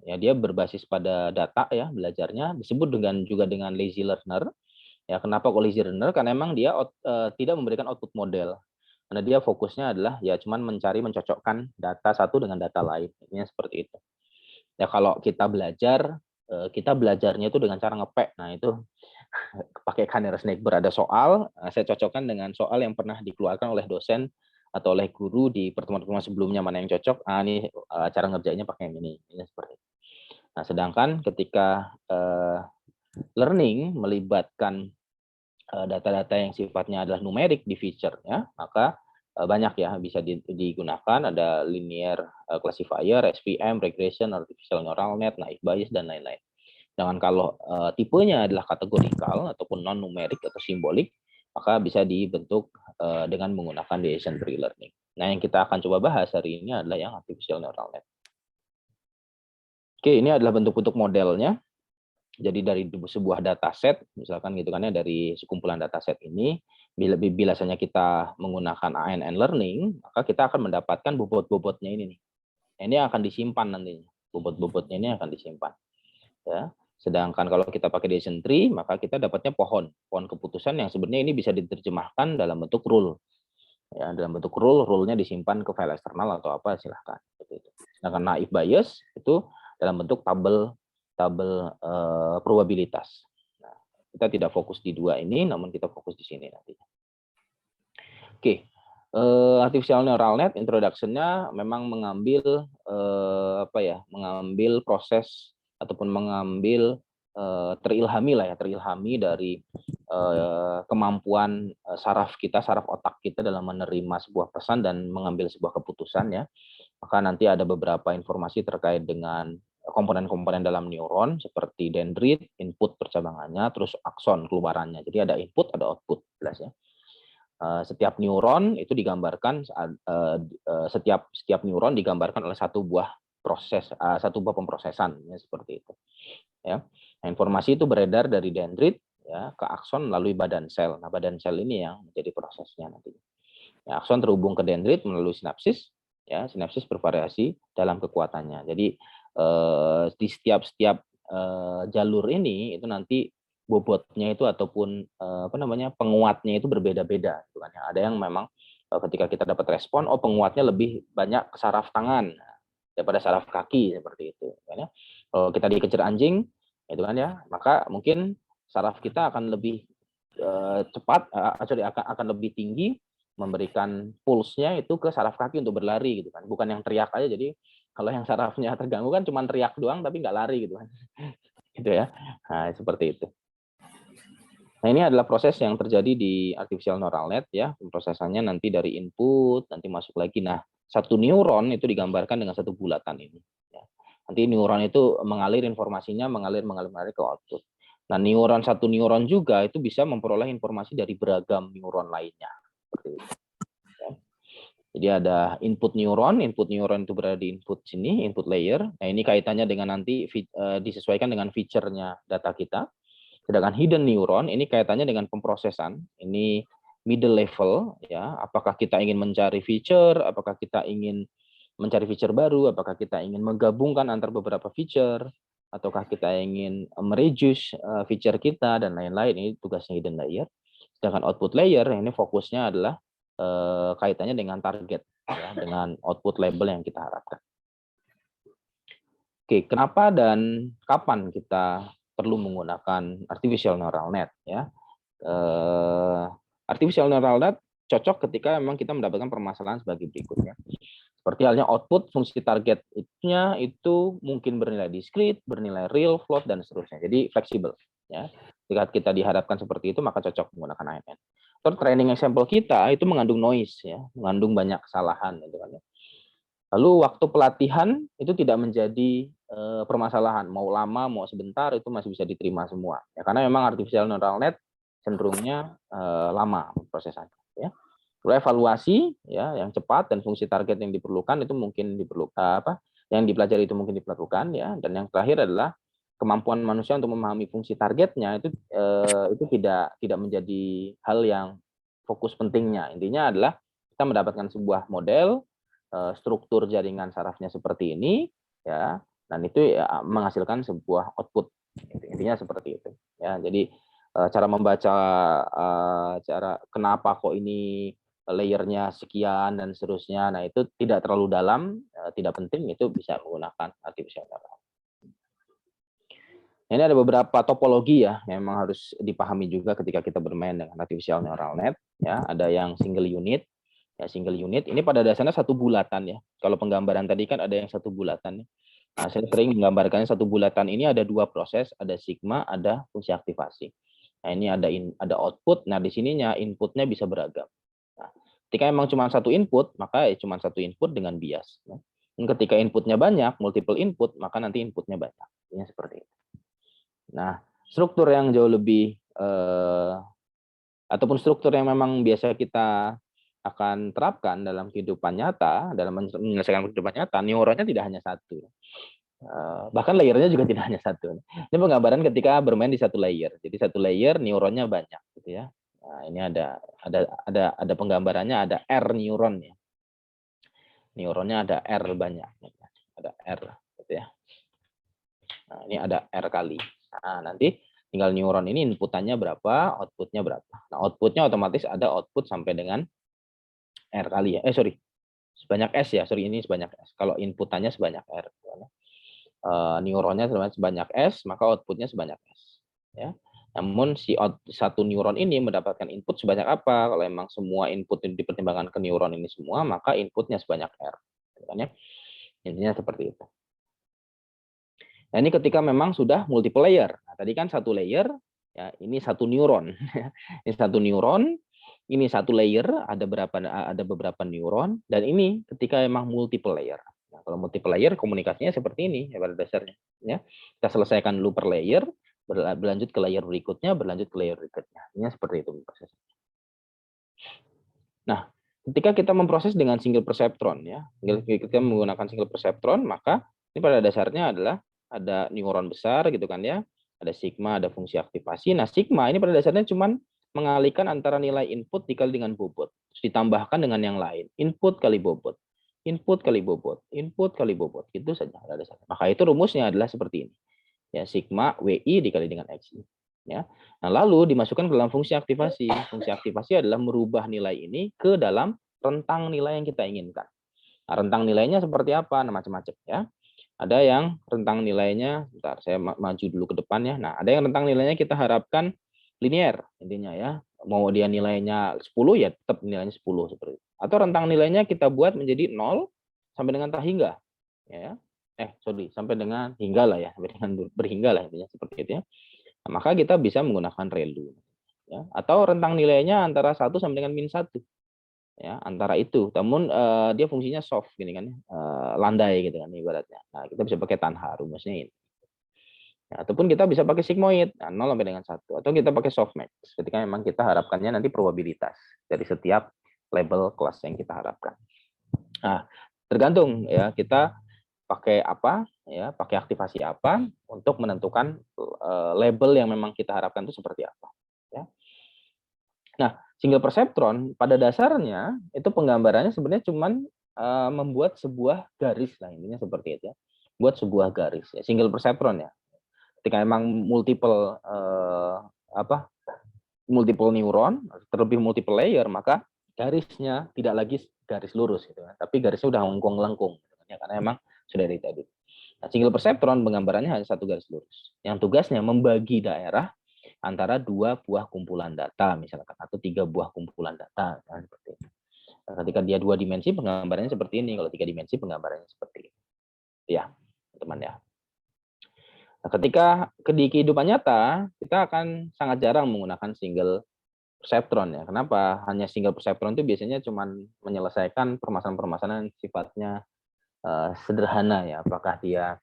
ya, dia berbasis pada data ya belajarnya, disebut juga dengan lazy learner. Ya, kenapa kok lazy learner? Karena memang dia tidak memberikan output model. Karena dia fokusnya adalah ya cuman mencocokkan data satu dengan data lain. Ini seperti itu. Ya kalau kita belajarnya itu dengan cara ngepek. Nah, itu pakai Canary-Snakeber, ada soal, saya cocokkan dengan soal yang pernah dikeluarkan oleh dosen atau oleh guru di pertemuan-pertemuan sebelumnya, mana yang cocok. Ini cara ngerjainnya pakai yang ini seperti itu. Nah, sedangkan ketika learning melibatkan data-data yang sifatnya adalah numerik di feature ya, maka banyak ya bisa digunakan, ada linear classifier, SVM, regression, artificial neural net, naive Bayes dan lain-lain. Sedangkan kalau tipenya adalah kategorikal ataupun non numerik atau simbolik, maka bisa dibentuk dengan menggunakan decision tree learning. Nah, yang kita akan coba bahas hari ini adalah yang artificial neural net. Oke, ini adalah bentuk-bentuk modelnya. Jadi dari sebuah dataset, misalkan gitu kan ya, dari sekumpulan dataset ini, biasanya kita menggunakan ANN learning, maka kita akan mendapatkan bobot-bobotnya ini nih. Ini akan disimpan nantinya. Bobot-bobotnya ini akan disimpan. Ya. Sedangkan kalau kita pakai decision tree, maka kita dapatnya pohon keputusan yang sebenarnya ini bisa diterjemahkan dalam bentuk rule. Ya, dalam bentuk rule-nya disimpan ke file eksternal atau apa silahkan. Sedangkan naive Bayes itu dalam bentuk tabel probabilitas. Nah, kita tidak fokus di dua ini, namun kita fokus di sini nanti. Oke, artificial neural net introduction-nya memang mengambil mengambil proses ataupun mengambil terilhami dari kemampuan saraf otak kita dalam menerima sebuah pesan dan mengambil sebuah keputusan ya. Maka nanti ada beberapa informasi terkait dengan komponen-komponen dalam neuron seperti dendrit, input percabangannya, terus akson keluarannya. Jadi ada input, ada output, jelas ya. Setiap neuron itu digambarkan setiap neuron digambarkan oleh satu buah pemrosesan ya, seperti itu. Ya. Nah, informasi itu beredar dari dendrit ya ke akson melalui badan sel. Nah, badan sel ini yang menjadi prosesnya nanti. Ya, akson terhubung ke dendrit melalui sinapsis. Ya, sinapsis bervariasi dalam kekuatannya. Jadi di setiap jalur ini itu nanti bobotnya itu ataupun penguatnya itu berbeda-beda. Ada yang memang ketika kita dapat respon, penguatnya lebih banyak ke saraf tangan daripada saraf kaki seperti itu. Kalau kita dikejar anjing, itu kan ya, maka mungkin saraf kita akan lebih cepat, akan lebih tinggi memberikan pulsnya itu ke saraf kaki untuk berlari gitu kan, bukan yang teriak aja. Jadi kalau yang sarafnya terganggu kan cuma teriak doang tapi nggak lari gitu kan, gitu ya. Nah, seperti itu. Nah, ini adalah proses yang terjadi di artificial neural net ya, pemrosesannya nanti dari input nanti masuk lagi. Nah, satu neuron itu digambarkan dengan satu bulatan ini. Ya. Nanti neuron itu mengalir informasinya, mengalir ke output. Nah, satu neuron juga itu bisa memperoleh informasi dari beragam neuron lainnya. Ya. Jadi ada input neuron itu berada di input sini, input layer. Nah, ini kaitannya dengan nanti disesuaikan dengan feature-nya data kita. Sedangkan hidden neuron ini kaitannya dengan pemrosesan. Ini middle level ya. Apakah kita ingin mencari feature, apakah kita ingin mencari feature baru, apakah kita ingin menggabungkan antar beberapa feature, ataukah kita ingin mereduce feature kita dan lain-lain. Ini tugasnya hidden layer. Sedangkan output layer ini fokusnya adalah kaitannya dengan target, ya, dengan output label yang kita harapkan. Oke, kenapa dan kapan kita perlu menggunakan artificial neural net? Ya, artificial neural net cocok ketika memang kita mendapatkan permasalahan sebagai berikutnya. Seperti halnya output fungsi targetnya itu mungkin bernilai discrete, bernilai real, float, dan seterusnya. Jadi fleksibel. Ya. Jika kita dihadapkan seperti itu, maka cocok menggunakan ANN. Terus training example kita itu mengandung noise, ya, mengandung banyak kesalahan. Gitu kan, ya. Lalu waktu pelatihan itu tidak menjadi permasalahan. Mau lama, mau sebentar, itu masih bisa diterima semua. Ya, karena memang artificial neural net cenderungnya lama prosesannya. Ya. Lalu evaluasi ya yang cepat dan fungsi target yang diperlukan itu mungkin diperlukan yang dipelajari itu mungkin diperlukan ya, dan yang terakhir adalah kemampuan manusia untuk memahami fungsi targetnya itu tidak menjadi hal yang fokus pentingnya. Intinya adalah kita mendapatkan sebuah model struktur jaringan sarafnya seperti ini ya, dan itu ya, menghasilkan sebuah output. Intinya seperti itu ya. Jadi cara membaca cara kenapa kok ini layernya sekian dan seterusnya, nah itu tidak terlalu dalam, tidak penting, itu bisa menggunakan artificial neural. Ini ada beberapa topologi ya yang memang harus dipahami juga ketika kita bermain dengan artificial neural net ya. Ada yang single unit ya, single unit ini pada dasarnya satu bulatan ya. Kalau penggambaran tadi kan ada yang satu bulatan ya. Nah, saya sering menggambarkannya satu bulatan ini ada dua proses, ada sigma, ada fungsi aktivasi. Nah, ini ada output. Nah, di sininya inputnya bisa beragam. Nah, ketika memang cuma satu input, maka cuma satu input dengan bias. Ya. Dan ketika inputnya banyak, multiple input, maka nanti inputnya banyak. Ini seperti itu. Nah, struktur yang jauh lebih ataupun struktur yang memang biasa kita akan terapkan dalam kehidupan nyata, dalam menyelesaikan kehidupan nyata, neuronnya tidak hanya satu. Bahkan layernya juga tidak hanya satu. Ini penggambaran ketika bermain di satu layer. Jadi satu layer neuronnya banyak, gitu ya. Nah, ini ada penggambarannya, ada R neuron ya. Neuronnya ada R banyak, ada R, gitu ya. Nah, ini ada R kali. Nah, nanti tinggal neuron ini inputannya berapa, outputnya berapa. Nah, outputnya otomatis ada output sampai dengan R kali ya. Sebanyak S ya. Ini sebanyak S. Kalau inputannya sebanyak R. Neuronnya sebanyak S, maka outputnya sebanyak S. Ya. Namun satu neuron ini mendapatkan input sebanyak apa? Kalau memang semua input itu dipertimbangkan ke neuron ini semua, maka inputnya sebanyak R. Ya. Intinya seperti itu. Nah, ini ketika memang sudah multiple layer. Nah, tadi kan satu layer, ya ini satu neuron. Ini satu neuron, ini satu layer, ada beberapa neuron, dan ini ketika memang multiple layer. Nah, kalau multiple layer komunikasinya seperti ini ya pada dasarnya. Ya, kita selesaikan dulu per layer, berlanjut ke layer berikutnya, berlanjut ke layer berikutnya. Ini seperti itu prosesnya. Nah, ketika kita memproses dengan single perceptron, ya, kita menggunakan single perceptron, maka ini pada dasarnya adalah ada neuron besar gitu kan ya, ada sigma, ada fungsi aktivasi. Nah, sigma ini pada dasarnya cuman mengalihkan antara nilai input dikali dengan bobot, terus ditambahkan dengan yang lain, input kali bobot, input kali bobot, input kali bobot, itu saja pada dasarnya. Maka itu rumusnya adalah seperti ini, ya sigma wi dikali dengan xi. Ya. Nah, lalu dimasukkan ke dalam fungsi aktivasi. Fungsi aktivasi adalah merubah nilai ini ke dalam rentang nilai yang kita inginkan. Nah, rentang nilainya seperti apa? Nah, macam-macam ya. Ada yang rentang nilainya, bentar saya maju dulu ke depan ya. Nah, ada yang rentang nilainya kita harapkan linear intinya ya. Mau dia nilainya 10 ya tetap nilainya 10 seperti itu. Atau rentang nilainya kita buat menjadi 0 sampai dengan tak hingga. Ya. Sampai dengan hingga lah ya, sampai dengan berhingga lah intinya seperti itu ya. Nah, maka kita bisa menggunakan ReLU. Ya. Atau rentang nilainya antara 1 sampai dengan -1. Ya, antara itu. Namun dia fungsinya soft gini kan, landai gitu kan ibaratnya. Nah, kita bisa pakai tanha rumusnya ini. Ya, ataupun kita bisa pakai sigmoid, 0 sampai dengan 1. Atau kita pakai softmax ketika memang kita harapkannya nanti probabilitas dari setiap label kelas yang kita harapkan. Nah, tergantung ya kita pakai apa ya, pakai aktivasi apa untuk menentukan label yang memang kita harapkan itu seperti apa ya. Nah, single perceptron pada dasarnya itu penggambarannya sebenarnya cuman membuat sebuah garis lah, intinya seperti itu ya. Buat sebuah garis ya, single perceptron ya. ketika memang multiple neuron, terlebih multiple layer, maka garisnya tidak lagi garis lurus gitu kan, tapi garisnya udah lengkung-lengkung gitu kan, ya, karena memang sudah ditedit. Nah, single perceptron penggambarannya hanya satu garis lurus yang tugasnya membagi daerah antara dua buah kumpulan data misalkan, atau tiga buah kumpulan data kan, seperti itu. Nah, ketika dia dua dimensi penggambarannya seperti ini, kalau tiga dimensi penggambarannya seperti ini ya teman ya. Nah, ketika di kehidupan nyata kita akan sangat jarang menggunakan single perceptron ya. Kenapa? Hanya single perceptron itu biasanya cuma menyelesaikan permasalahan-permasalahan yang sifatnya sederhana ya. Apakah dia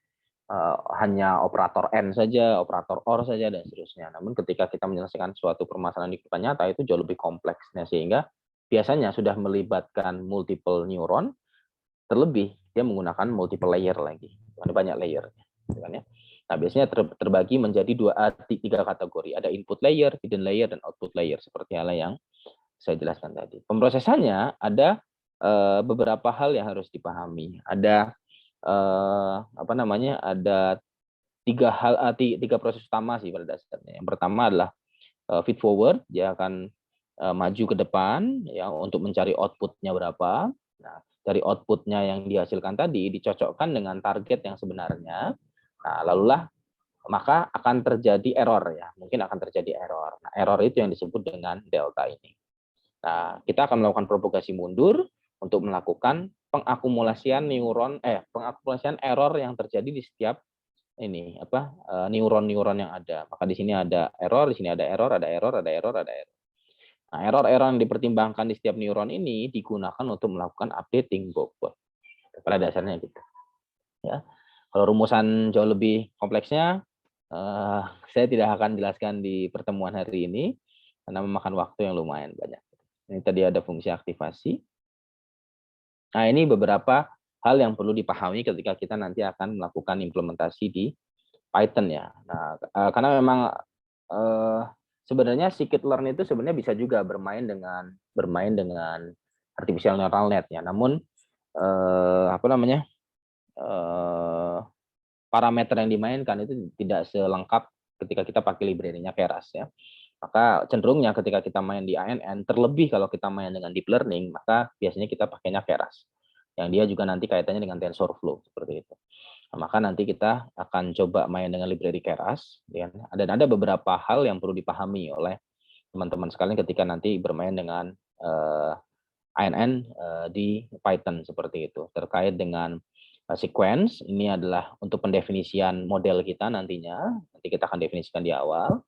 hanya operator N saja, operator OR saja, dan seterusnya. Namun ketika kita menyelesaikan suatu permasalahan di kehidupan nyata itu jauh lebih kompleksnya, sehingga biasanya sudah melibatkan multiple neuron, terlebih dia menggunakan multiple layer lagi, ada banyak layer. Nah, biasanya terbagi menjadi tiga kategori. Ada input layer, hidden layer, dan output layer, seperti hal yang saya jelaskan tadi. Pemrosesannya ada beberapa hal yang harus dipahami. Ada ada tiga proses utama sih pada dasarnya. Yang pertama adalah feed forward, dia akan maju ke depan ya untuk mencari outputnya berapa. Nah, dari outputnya yang dihasilkan tadi dicocokkan dengan target yang sebenarnya. Nah, lalulah maka akan terjadi error ya, mungkin akan terjadi error. Nah, error itu yang disebut dengan delta ini. Nah, kita akan melakukan propagasi mundur untuk melakukan pengakumulasian pengakumulasian error yang terjadi di setiap neuron-neuron yang ada. Maka di sini ada error, di sini ada error, ada error, ada error, ada error. Nah, error-error yang dipertimbangkan di setiap neuron ini digunakan untuk melakukan updating bobot. Pada dasarnya gitu. Ya. Kalau rumusan jauh lebih kompleksnya, saya tidak akan jelaskan di pertemuan hari ini karena memakan waktu yang lumayan banyak. Ini tadi ada fungsi aktivasi. Nah, ini beberapa hal yang perlu dipahami ketika kita nanti akan melakukan implementasi di Python ya. Nah, karena memang sebenarnya scikit-learn itu sebenarnya bisa juga bermain dengan artificial neural net ya. Namun parameter yang dimainkan itu tidak selengkap ketika kita pakai library-nya Keras ya. Maka cenderungnya ketika kita main di ANN, terlebih kalau kita main dengan deep learning, maka biasanya kita pakainya Keras. Yang dia juga nanti kaitannya dengan TensorFlow seperti itu. Nah, maka nanti kita akan coba main dengan library Keras. Dan ada beberapa hal yang perlu dipahami oleh teman-teman sekalian ketika nanti bermain dengan ANN di Python seperti itu. Terkait dengan sequence, ini adalah untuk pendefinisian model kita nantinya. Nanti kita akan definisikan di awal.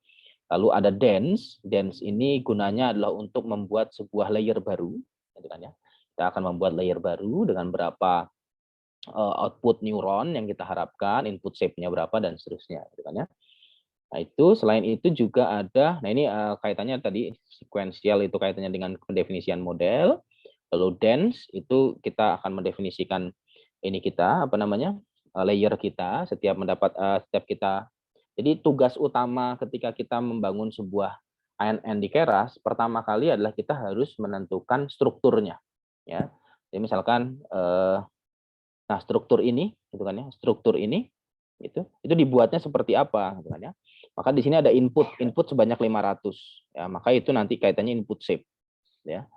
Lalu ada dense. Dense ini gunanya adalah untuk membuat sebuah layer baru. Kita akan membuat layer baru dengan berapa output neuron yang kita harapkan, input shape-nya berapa, dan seterusnya. Nah, itu selain itu juga ada, nah ini kaitannya tadi sequential itu kaitannya dengan pendefinisian model. Lalu dense itu kita akan mendefinisikan layer kita setiap kita. Jadi tugas utama ketika kita membangun sebuah ANN di Keras pertama kali adalah kita harus menentukan strukturnya ya. Jadi misalkan struktur ini struktur ini itu dibuatnya seperti apa gitu kan ya. Maka di sini ada input sebanyak 500 ya, maka itu nanti kaitannya input shape ya.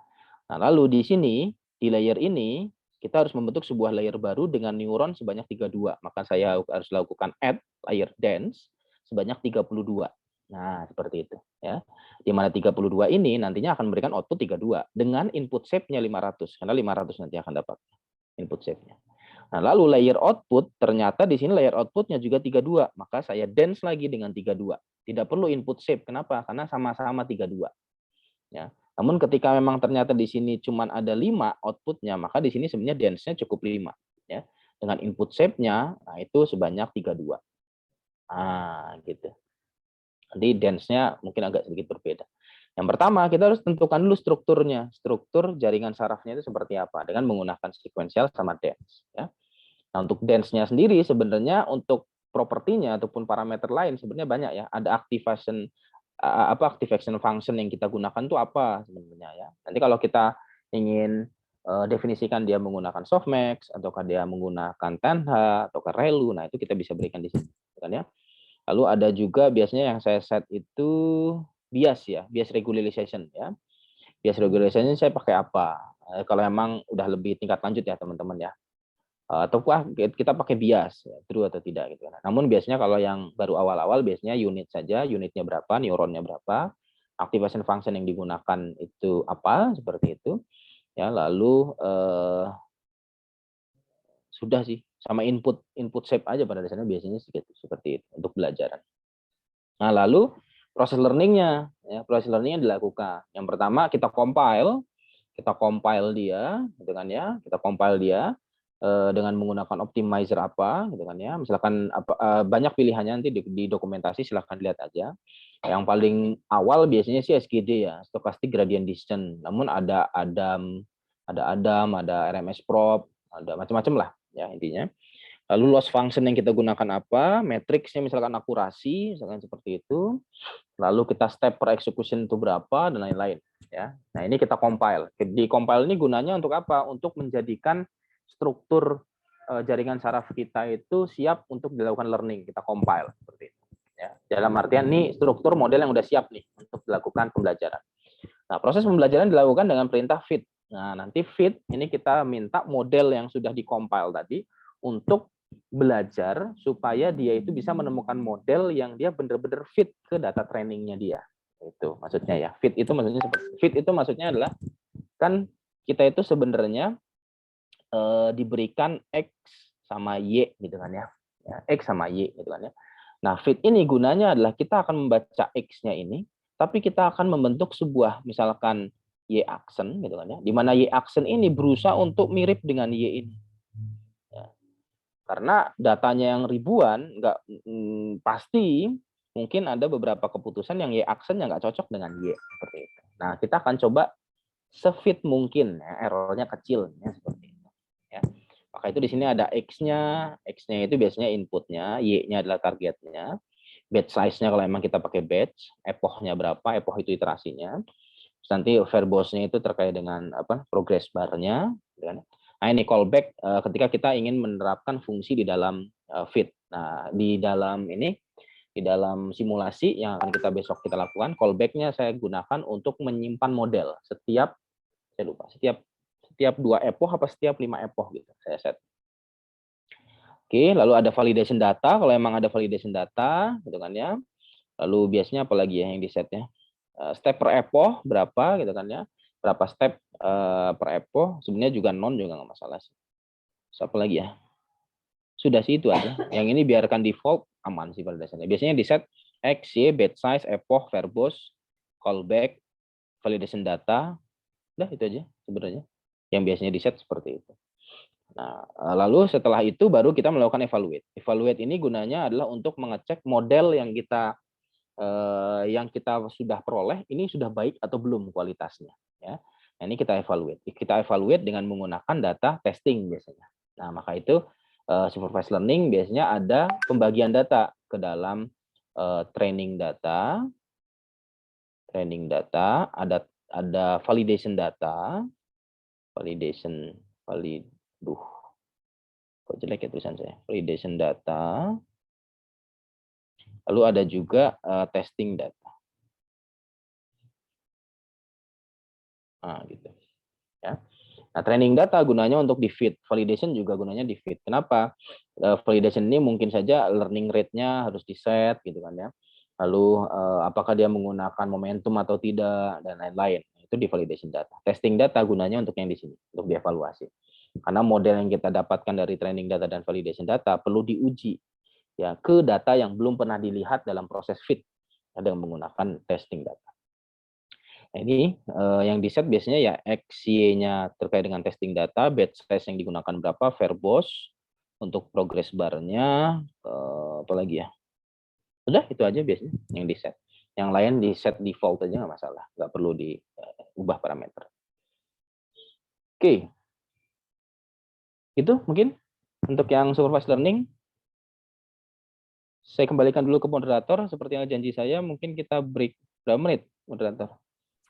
Nah, lalu di sini di layer ini kita harus membentuk sebuah layer baru dengan neuron sebanyak 32. Maka saya harus lakukan add layer dense sebanyak 32. Nah, seperti itu ya. Di mana 32 ini nantinya akan memberikan output 32 dengan input shape-nya 500 karena 500 nanti akan dapat input shape-nya. Nah, lalu layer output ternyata di sini layer output-nya juga 32. Maka saya dense lagi dengan 32. Tidak perlu input shape. Kenapa? Karena sama-sama 32. Ya. Namun ketika memang ternyata di sini cuma ada 5 outputnya, maka di sini sebenarnya dense-nya cukup 5 ya. Dengan input shape-nya nah itu sebanyak 32. Gitu. Nanti dense-nya mungkin agak sedikit berbeda. Yang pertama kita harus tentukan dulu strukturnya. Struktur jaringan sarafnya itu seperti apa dengan menggunakan sequential sama dense ya. Nah, untuk dense-nya sendiri sebenarnya untuk propertinya ataupun parameter lain sebenarnya banyak ya. Ada activation function yang kita gunakan itu apa sebenarnya ya. Nanti kalau kita ingin definisikan dia menggunakan softmax ataukah dia menggunakan TANH ataukah ReLU, nah itu kita bisa berikan di sini kan ya. Lalu ada juga biasanya yang saya set itu bias ya, bias regularization ya. Bias regularization saya pakai apa? Kalau emang udah lebih tingkat lanjut ya teman-teman ya. Ataukah kita pakai bias, true atau tidak gitu. Namun biasanya kalau yang baru awal-awal biasanya unit saja, unitnya berapa, neuronnya berapa, activation function yang digunakan itu apa, seperti itu. Ya, lalu sudah sih sama input shape aja pada dasarnya biasanya seperti itu untuk belajaran. Nah, lalu proses learningnya, ya, proses learningnya dilakukan. Yang pertama kita compile dia, gitu kan ya, kita compile dia dengan menggunakan optimizer apa, gitu kan ya. Misalkan banyak pilihannya nanti di dokumentasi, silahkan lihat aja. Yang paling awal biasanya sih SGD ya, stochastic gradient descent. Namun ada RMS prop, ada macam-macam lah ya intinya. Lalu loss function yang kita gunakan apa, matriksnya misalkan akurasi, misalkan seperti itu. Lalu kita step per execution itu berapa dan lain-lain ya. Nah, ini kita compile. Di compile ini gunanya untuk apa? Untuk menjadikan struktur jaringan saraf kita itu siap untuk dilakukan learning. Kita compile seperti itu ya. Dalam artian ini struktur model yang udah siap nih untuk dilakukan pembelajaran. Nah, proses pembelajaran dilakukan dengan perintah fit. Nah, nanti fit ini kita minta model yang sudah di-compile tadi untuk belajar supaya dia itu bisa menemukan model yang dia benar-benar fit ke data trainingnya dia. Itu maksudnya ya. Fit itu maksudnya adalah kan kita itu sebenarnya diberikan X sama Y gitu kan ya. X sama Y gitu kan ya. Nah, fit ini gunanya adalah kita akan membaca X-nya ini, tapi kita akan membentuk sebuah misalkan Y aksen gitu kan ya. Di mana Y aksen ini berusaha untuk mirip dengan Y ini. Ya. Karena datanya yang ribuan, pasti mungkin ada beberapa keputusan yang Y aksen yang nggak cocok dengan Y seperti itu. Nah, kita akan coba sefit mungkin, ya, errornya kecil, ya, seperti itu. Ya. Maka itu di sini ada X-nya itu biasanya inputnya, Y-nya adalah targetnya, batch size-nya kalau emang kita pakai batch, epochnya berapa, epoch itu iterasinya. Terus nanti verbose-nya itu terkait dengan progress bar-nya. Nah, ini callback ketika kita ingin menerapkan fungsi di dalam fit. Nah, di dalam simulasi yang akan kita besok kita lakukan, callback-nya saya gunakan untuk menyimpan model setiap 2 epoch apa setiap 5 epoch gitu saya set. Oke, lalu ada validation data, kalau emang ada validation data gitu kan ya. Lalu biasanya apalagi ya yang di set ya. Step per epoch berapa gitu kan ya. Berapa step per epoch, sebenarnya juga juga nggak masalah sih. Terus apa lagi ya? Sudah sih itu aja. Yang ini biarkan default, aman sih pada dasarnya. Biasanya di set X, Y, batch size, epoch, verbose, callback, validation data. Udah itu aja sebenarnya. Yang biasanya di set seperti itu. Nah, lalu setelah itu baru kita melakukan evaluate. Evaluate ini gunanya adalah untuk mengecek model yang kita sudah peroleh ini sudah baik atau belum kualitasnya. Ya. Nah, ini kita evaluate. Kita evaluate dengan menggunakan data testing biasanya. Nah, maka itu supervised learning biasanya ada pembagian data ke dalam training data, ada validation data, kok jelek ya tulisan saya, validation data, lalu ada juga testing data. Nah, gitu. Ya. Nah, training data gunanya untuk di feed, validation juga gunanya di feed. Kenapa? Validation ini mungkin saja learning rate-nya harus di set gitu kan ya. Lalu apakah dia menggunakan momentum atau tidak dan lain-lain. Itu di validation data. Testing data gunanya untuk yang di sini, untuk dievaluasi. Karena model yang kita dapatkan dari training data dan validation data perlu diuji ya ke data yang belum pernah dilihat dalam proses fit dengan menggunakan testing data. Nah, ini yang di set biasanya ya X, Y-nya terkait dengan testing data, batch size yang digunakan berapa, verbose untuk progress bar-nya, apa lagi ya? Udah itu aja biasanya yang di set. Yang lain di set default aja nggak masalah, nggak perlu diubah parameter. Oke, itu mungkin untuk yang supervised learning. Saya kembalikan dulu ke moderator, seperti yang janji saya, mungkin kita break berapa menit, moderator?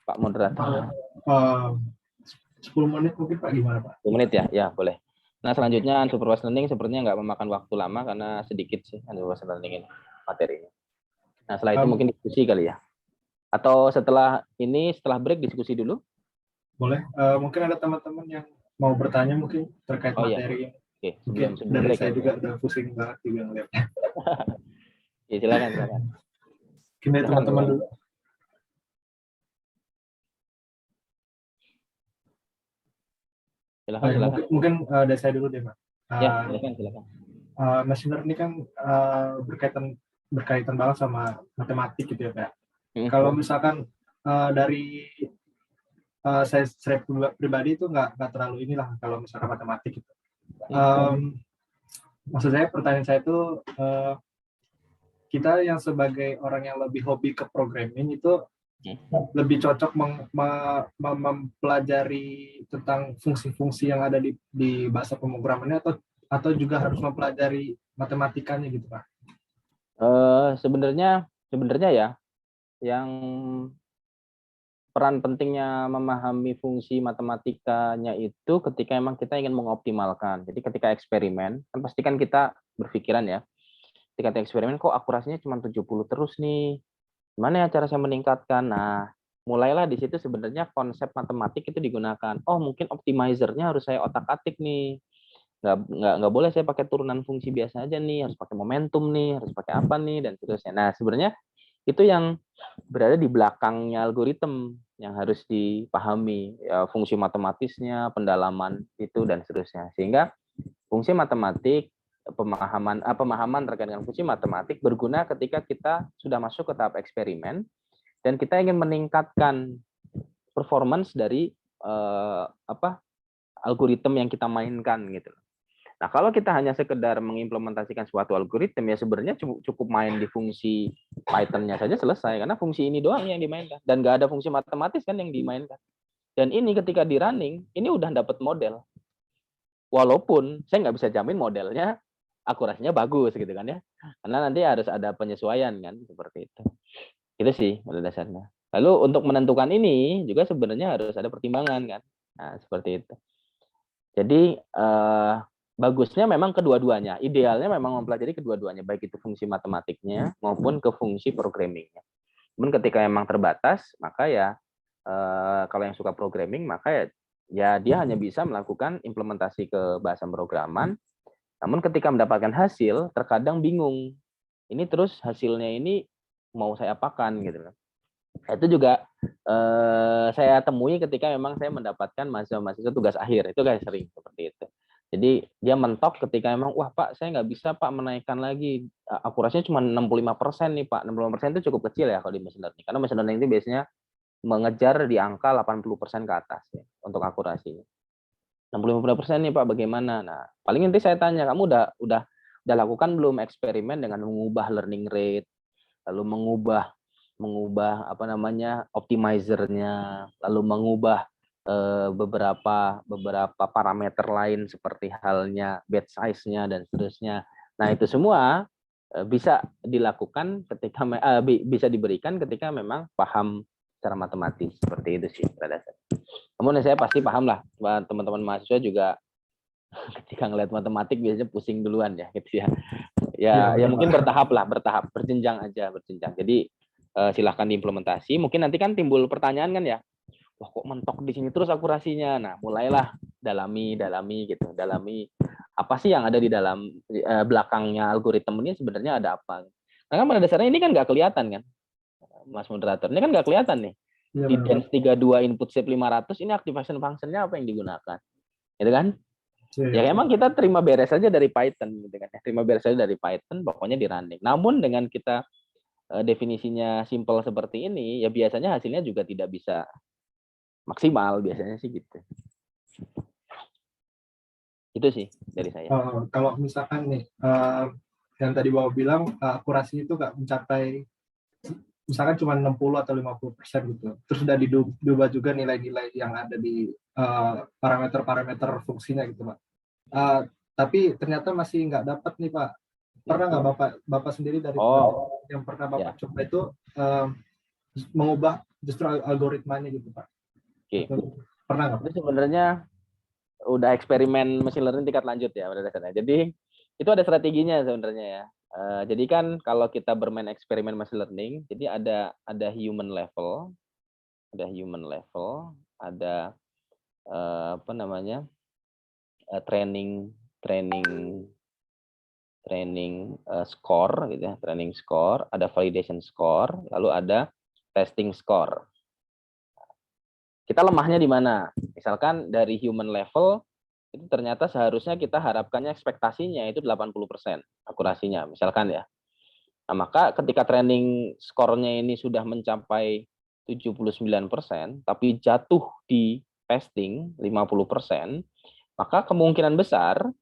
Pak moderator. 10 menit mungkin Pak, gimana Pak? 10 menit ya? Ya, boleh. Nah, selanjutnya unsupervised learning sepertinya nggak memakan waktu lama karena sedikit sih unsupervised learning ini. materinya. Nah, setelah itu Um, mungkin diskusi kali ya. Atau setelah break diskusi dulu. Boleh. Mungkin ada teman-teman yang mau bertanya mungkin terkait Oh iya. materi. Oke, Mungkin sebelum dari break saya ya. juga udah pusing banget juga ngeliat. Ya, silakan. Mungkin dari Silakan, teman-teman Bro. dulu. Silakan. Mungkin dari saya dulu deh, Pak. Ya, silakan. Machine learning kan berkaitan banget sama matematik gitu ya, Pak. Kalau misalkan dari saya pribadi itu nggak terlalu inilah kalau misalkan matematik gitu. Maksud saya pertanyaan saya itu kita yang sebagai orang yang lebih hobi ke programming itu lebih cocok mempelajari tentang fungsi-fungsi yang ada di bahasa pemrogramannya atau juga harus mempelajari matematikanya gitu, Pak? Sebenarnya ya, yang peran pentingnya memahami fungsi matematikanya itu ketika emang kita ingin mengoptimalkan. Jadi ketika eksperimen, kan pastikan kita berpikiran ya, ketika eksperimen kok akurasinya cuma 70 terus nih. Gimana ya cara saya meningkatkan? Nah, mulailah di situ sebenarnya konsep matematik itu digunakan. Oh, mungkin optimizernya harus saya otak-atik nih. Nggak boleh saya pakai turunan fungsi biasa aja nih, harus pakai momentum nih, harus pakai apa nih, dan seterusnya. Nah, sebenarnya itu yang berada di belakangnya algoritma yang harus dipahami, ya, fungsi matematisnya, pendalaman itu, dan seterusnya. Sehingga fungsi matematik, pemahaman terkait dengan fungsi matematik berguna ketika kita sudah masuk ke tahap eksperimen dan kita ingin meningkatkan performance dari algoritma yang kita mainkan gitu. Nah, kalau kita hanya sekedar mengimplementasikan suatu algoritma, ya sebenarnya cukup main di fungsi Python-nya saja selesai, karena fungsi ini doang yang dimainkan, dan nggak ada fungsi matematis kan yang dimainkan. Dan ini ketika di running, ini udah dapat model. Walaupun saya nggak bisa jamin modelnya akurasinya bagus gitu kan ya, karena nanti harus ada penyesuaian kan, seperti itu. Itu sih pada dasarnya. Lalu untuk menentukan ini juga sebenarnya harus ada pertimbangan kan. Nah, seperti itu. Jadi bagusnya memang kedua-duanya. Idealnya memang mempelajari kedua-duanya, baik itu fungsi matematiknya maupun ke fungsi programmingnya. Namun ketika memang terbatas, maka ya kalau yang suka programming, maka ya dia hanya bisa melakukan implementasi ke bahasa pemrograman. Namun ketika mendapatkan hasil, terkadang bingung. Ini terus hasilnya ini mau saya apakan gitu kan. Itu juga saya temui ketika memang saya mendapatkan mahasiswa tugas akhir. Itu guys sering seperti itu. Jadi dia mentok ketika memang, wah Pak, saya nggak bisa Pak menaikkan lagi, akurasinya cuma 65% nih Pak. 65% itu cukup kecil ya kalau di machine learning. Karena machine learning itu biasanya mengejar di angka 80% ke atas ya, untuk akurasinya. 65% nih Pak, bagaimana? Nah, paling nanti saya tanya, kamu udah lakukan belum eksperimen dengan mengubah learning rate, lalu mengubah apa namanya optimizernya, lalu mengubah beberapa parameter lain seperti halnya batch size-nya dan seterusnya. Nah, itu semua bisa dilakukan ketika bisa diberikan ketika memang paham secara matematis, seperti itu sih pada dasarnya. Namun saya pasti paham lah, teman-teman mahasiswa juga ketika ngelihat matematik biasanya pusing duluan ya gitu ya. Ya mungkin bertahap, berjenjang aja, berjenjang. Jadi silahkan diimplementasi. Mungkin nanti kan timbul pertanyaan kan ya, wah kok mentok di sini terus akurasinya. Nah, mulailah dalami gitu, dalami apa sih yang ada di dalam belakangnya algoritma ini, sebenarnya ada apa. Nah, kan pada dasarnya ini kan nggak kelihatan kan, Mas Moderator. Ini kan nggak kelihatan nih. Ya, di Dance 32 input shape 500 ini activation function-nya apa yang digunakan. Gitu kan? Ya emang kita terima beres saja dari Python gitu kan. Terima beres saja dari Python, pokoknya di running. Namun dengan kita definisinya simple seperti ini, ya biasanya hasilnya juga tidak bisa maksimal, biasanya sih gitu. Itu sih dari saya. Kalau misalkan nih, yang tadi Bapak bilang akurasi itu nggak mencapai, misalkan cuma 60 atau 50% gitu. Terus sudah diubah juga nilai-nilai yang ada di parameter-parameter fungsinya gitu, Pak. Tapi ternyata masih nggak dapat nih, Pak. Pernah nggak Bapak sendiri dari yang pernah Bapak coba itu mengubah justru algoritmanya gitu, Pak? Oke. Pernah nggak? Itu sebenarnya udah eksperimen machine learning tingkat lanjut ya pada dasarnya. Jadi itu ada strateginya sebenarnya ya. Jadi kan kalau kita bermain eksperimen machine learning, jadi ada human level, ada apa namanya, training score gitu ya, training score, ada validation score, lalu ada testing score. Kita lemahnya di mana? Misalkan dari human level itu ternyata seharusnya kita harapkannya ekspektasinya itu 80% akurasinya, misalkan ya. Nah, maka ketika training score-nya ini sudah mencapai 79%, tapi jatuh di testing 50%, maka kemungkinan besar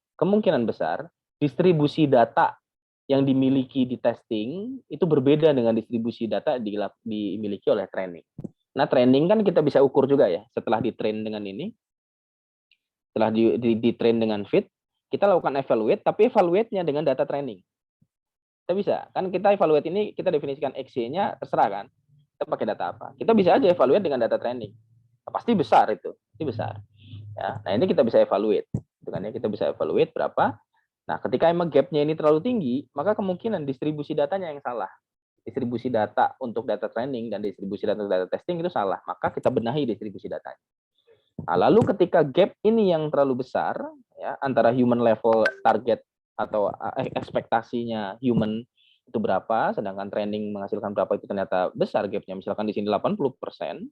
distribusi data yang dimiliki di testing itu berbeda dengan distribusi data dimiliki oleh training. Nah, training kan kita bisa ukur juga ya. Setelah di-train dengan ini, setelah di-train dengan fit, kita lakukan evaluate, tapi evaluate-nya dengan data training. Kita bisa. Kan kita evaluate ini, kita definisikan XY-nya terserah kan. Kita pakai data apa. Kita bisa aja evaluate dengan data training. Pasti besar itu. Pasti besar. Ya, nah, ini kita bisa evaluate. Itu kan ya, kita bisa evaluate berapa. Nah, ketika emang gap-nya ini terlalu tinggi, maka kemungkinan distribusi datanya yang salah. Distribusi data untuk data training dan distribusi data untuk data testing itu salah. Maka kita benahi distribusi datanya. Nah, lalu ketika gap ini yang terlalu besar, ya, antara human level target atau ekspektasinya human itu berapa, sedangkan training menghasilkan berapa itu ternyata besar gapnya, misalkan di sini 80%,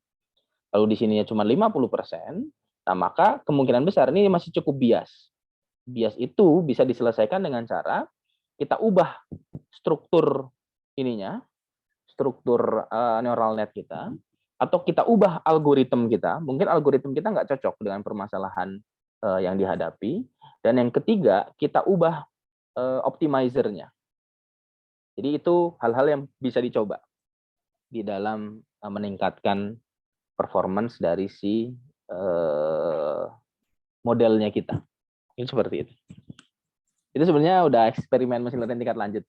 lalu di sininya cuma 50%, nah maka kemungkinan besar ini masih cukup bias. Bias itu bisa diselesaikan dengan cara kita ubah struktur ininya, struktur neural net kita, atau kita ubah algoritma kita. Mungkin algoritma kita nggak cocok dengan permasalahan yang dihadapi. Dan yang ketiga, kita ubah optimizer-nya. Jadi itu hal-hal yang bisa dicoba di dalam meningkatkan performance dari si modelnya kita. Ini seperti itu. Itu sebenarnya udah eksperimen mesin learning tingkat lanjut.